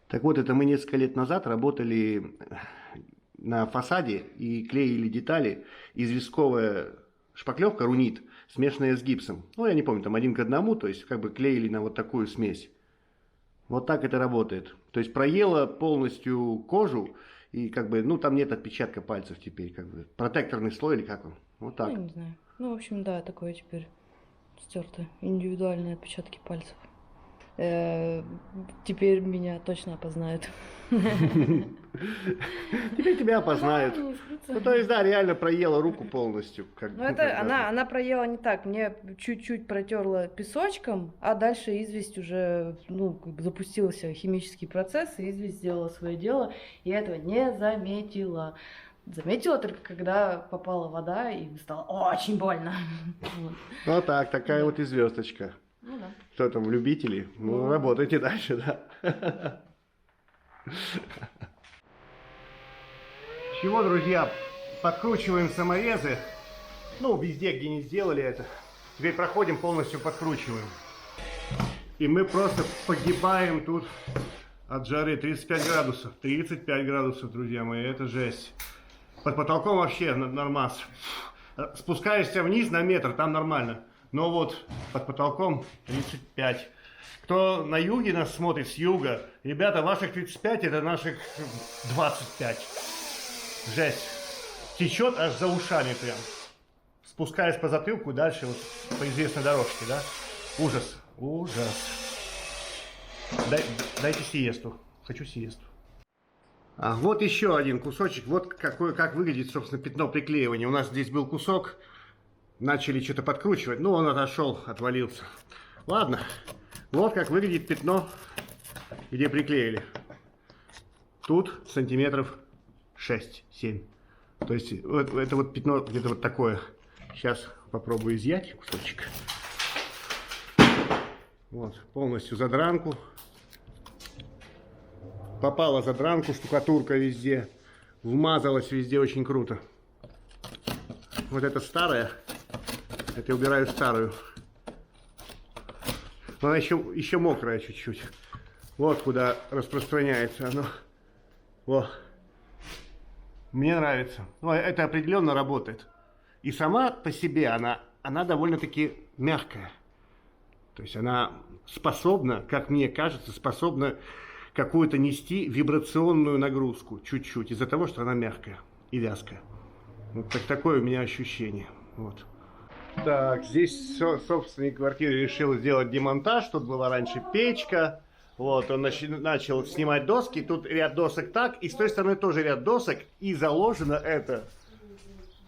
Так вот, это мы несколько лет назад работали на фасаде и клеили детали. Известковая шпаклевка рунит, смешанная с гипсом. Ну, я не помню, там 1 к 1, то есть как бы клеили на вот такую смесь. Вот так это работает. То есть проело полностью кожу, и как бы, ну, там нет отпечатка пальцев теперь, как бы. Протекторный слой или как он? Вот так. Я не знаю. Ну, в общем, да, такое теперь стерто. Индивидуальные отпечатки пальцев. Теперь меня точно опознают. Теперь тебя опознают. Ну, то есть, да, реально проела руку полностью. Ну, это она проела не так. Мне чуть-чуть протерла песочком, а дальше известь уже, ну, как бы запустился химический процесс, и известь сделала свое дело. И я этого не заметила. Заметила только, когда попала вода, и стало очень больно. Вот так, такая вот и звездочка. Ну да. Что там, любители? Ну, работайте дальше, да. Чего, друзья, подкручиваем саморезы. Ну, везде, где не сделали это. Теперь проходим, полностью подкручиваем. И мы просто погибаем тут от жары. 35 градусов. 35 градусов, друзья мои, это жесть. Под потолком вообще нормас. Спускаешься вниз на метр, там нормально. Но вот под потолком 35. Кто на юге нас смотрит, с юга, ребята, ваших 35 это наших 25. Жесть. Течет аж за ушами прям. Спускаясь по затылку, дальше вот по известной дорожке, да? Ужас, ужас. Дайте сиесту. Хочу сиесту. А вот еще один кусочек. Вот как выглядит, собственно, пятно приклеивания. У нас здесь был кусок. Начали что-то подкручивать. Ну, он отошел, отвалился. Ладно. Вот как выглядит пятно, где приклеили. Тут сантиметров 6-7. То есть это вот пятно где-то вот такое. Сейчас попробую изъять кусочек. Вот, полностью задранку. Попала задранку, штукатурка везде. Вмазалась везде очень круто. Вот это старая. Это я убираю старую. Но она еще мокрая чуть-чуть. Вот куда распространяется оно. Вот. Мне нравится. Ну, это определенно работает. И сама по себе она довольно-таки мягкая. То есть она способна, как мне кажется, способна какую-то нести вибрационную нагрузку чуть-чуть. Из-за того, что она мягкая и вязкая. Вот такое у меня ощущение. Вот. Так, здесь собственник квартиры решил сделать демонтаж. Тут была раньше печка. Вот, он начал снимать доски. Тут ряд досок так, и с той стороны тоже ряд досок. И заложено это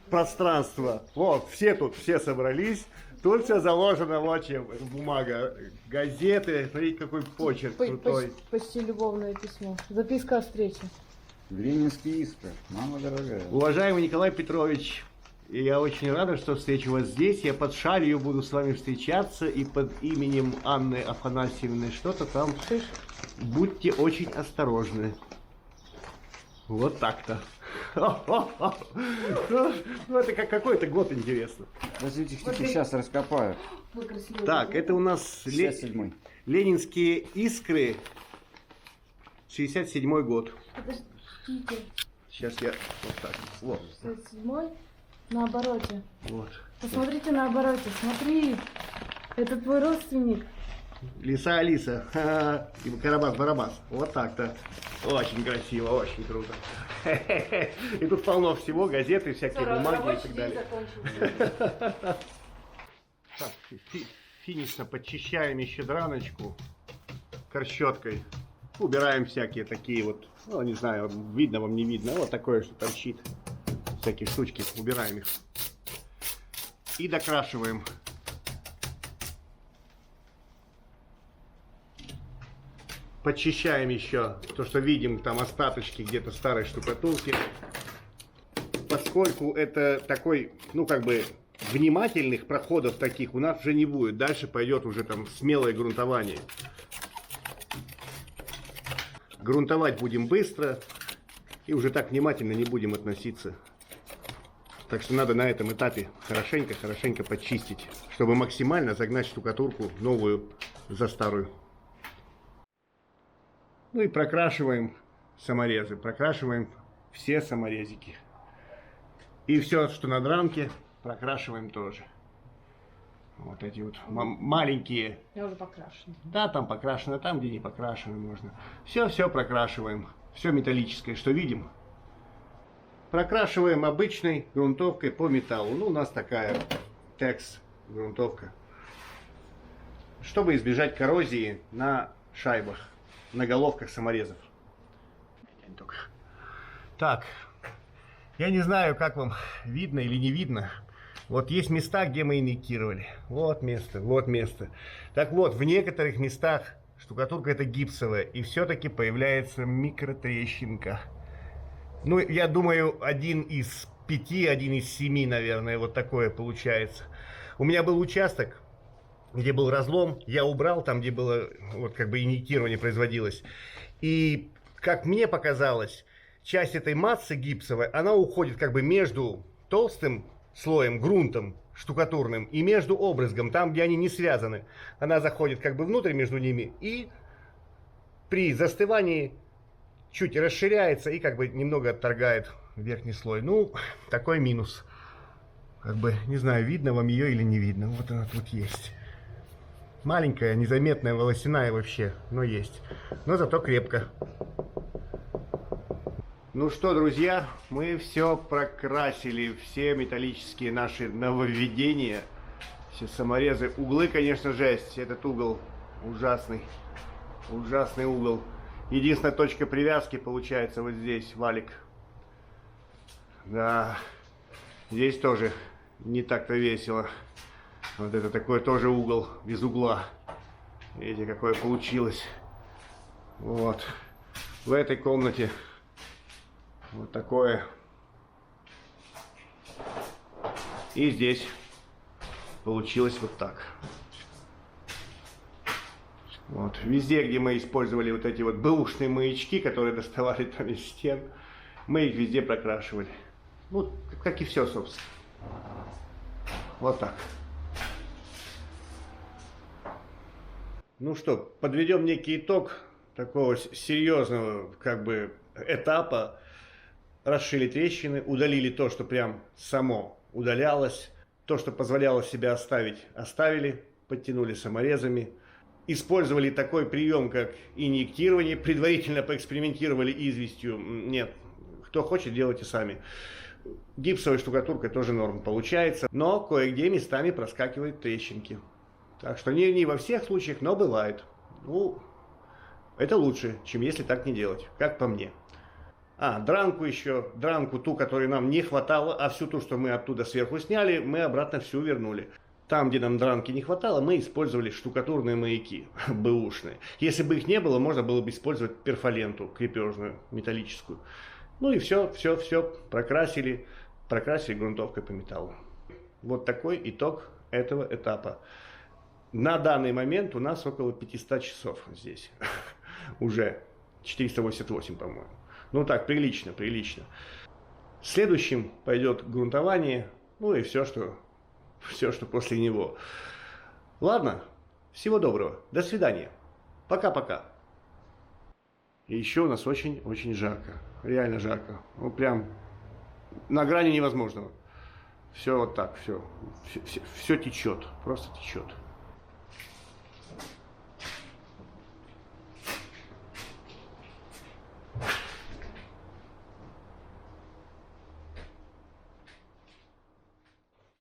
пространство. Вот, все собрались. Тут все заложено, вот чем. Бумага, газеты. Смотрите, какой почерк крутой. Почти любовное письмо. Записка о встрече. Ленинский искра, мама дорогая. Уважаемый Николай Петрович, я очень рада, что встречу вас здесь. Я под шалью буду с вами встречаться и под именем Анны Афанасьевны что-то там. Будьте очень осторожны. Вот так-то. Ну, это как какой-то год, интересно. Подождите, сейчас раскопаю. Так, это у нас 67-й. ленинские искры. 67-й год. Подождите. Сейчас я вот так. Вот. 67-й на обороте. Вот. Посмотрите на обороте, смотри. Это твой родственник. Лиса Алиса. И Карабас-Барабас. Вот так-то. Очень красиво, очень круто. И тут полно всего, газеты, всякие бумаги и так далее. Так, финишно подчищаем еще драночку корщеткой. Убираем всякие такие вот, ну, не знаю, видно вам, не видно. Вот такое, что торчит. Всякие штучки. Убираем их. И докрашиваем. Подчищаем еще то, что видим, там остаточки где-то старой штукатурки. Поскольку это такой, ну, как бы, внимательных проходов таких у нас уже не будет. Дальше пойдет уже там смелое грунтование. Грунтовать будем быстро и уже так внимательно не будем относиться. Так что надо на этом этапе хорошенько подчистить, чтобы максимально загнать штукатурку новую за старую. Ну и прокрашиваем саморезы, прокрашиваем все саморезики. И все, что на дранке, прокрашиваем тоже. Вот эти вот маленькие. Я уже покрашена. Да, там покрашено, там, где не покрашено, можно. Все прокрашиваем. Все металлическое, что видим. Прокрашиваем обычной грунтовкой по металлу. Ну, у нас такая текс грунтовка. Чтобы избежать коррозии на шайбах, на головках саморезов. Так, я не знаю, как вам видно или не видно. Вот есть места, где мы инъектировали. Вот место, вот место. Так вот, в некоторых местах штукатурка это гипсовая, и все-таки появляется микротрещинка. Ну, я думаю, 1 из 5, 1 из 7, наверное, вот такое получается. У меня был участок, где был разлом, я убрал там, где было, вот как бы инъектирование производилось. И, как мне показалось, часть этой массы гипсовой, она уходит как бы между толстым слоем, грунтом штукатурным и между обрызгом, там, где они не связаны. Она заходит как бы внутрь между ними и при застывании чуть расширяется и как бы немного отторгает верхний слой. Ну, такой минус. Как бы, не знаю, видно вам ее или не видно. Вот она тут есть. Маленькая, незаметная, волосяная вообще, но есть. Но зато крепко. Ну что, друзья, мы все прокрасили, все металлические наши нововведения. Все саморезы. Углы, конечно, жесть. Этот угол ужасный. Ужасный угол. Единственная точка привязки получается вот здесь, валик. Да. Здесь тоже не так-то весело. Вот это такой тоже угол, без угла. Видите, какое получилось. Вот. В этой комнате вот такое. И здесь получилось вот так. Вот. Везде, где мы использовали вот эти вот бэушные маячки, которые доставали там из стен, мы их везде прокрашивали. Ну, как и все, собственно. Вот так. Ну что, подведем некий итог такого серьезного как бы этапа. Расшили трещины, удалили то, что прям само удалялось. То, что позволяло себя оставить, оставили, подтянули саморезами. Использовали такой прием, как инъектирование. Предварительно поэкспериментировали известью. Нет, кто хочет, делайте сами. Гипсовой штукатуркой тоже норм получается. Но кое-где местами проскакивают трещинки. Так что не во всех случаях, но бывает. Ну, это лучше, чем если так не делать, как по мне. Дранку еще, дранку ту, которой нам не хватало, а всю ту, что мы оттуда сверху сняли, мы обратно всю вернули. Там, где нам дранки не хватало, мы использовали штукатурные маяки, бэушные. Если бы их не было, можно было бы использовать перфоленту крепежную, металлическую. Ну и все, прокрасили грунтовкой по металлу. Вот такой итог этого этапа. На данный момент у нас около 500 часов здесь. Уже 488, по-моему. Ну так, прилично. Следующим пойдет грунтование, ну и все, что после него. Ладно, всего доброго, до свидания, пока-пока. И еще у нас очень жарко, реально жарко, ну прям на грани невозможного. Все вот так, все течет, просто течет.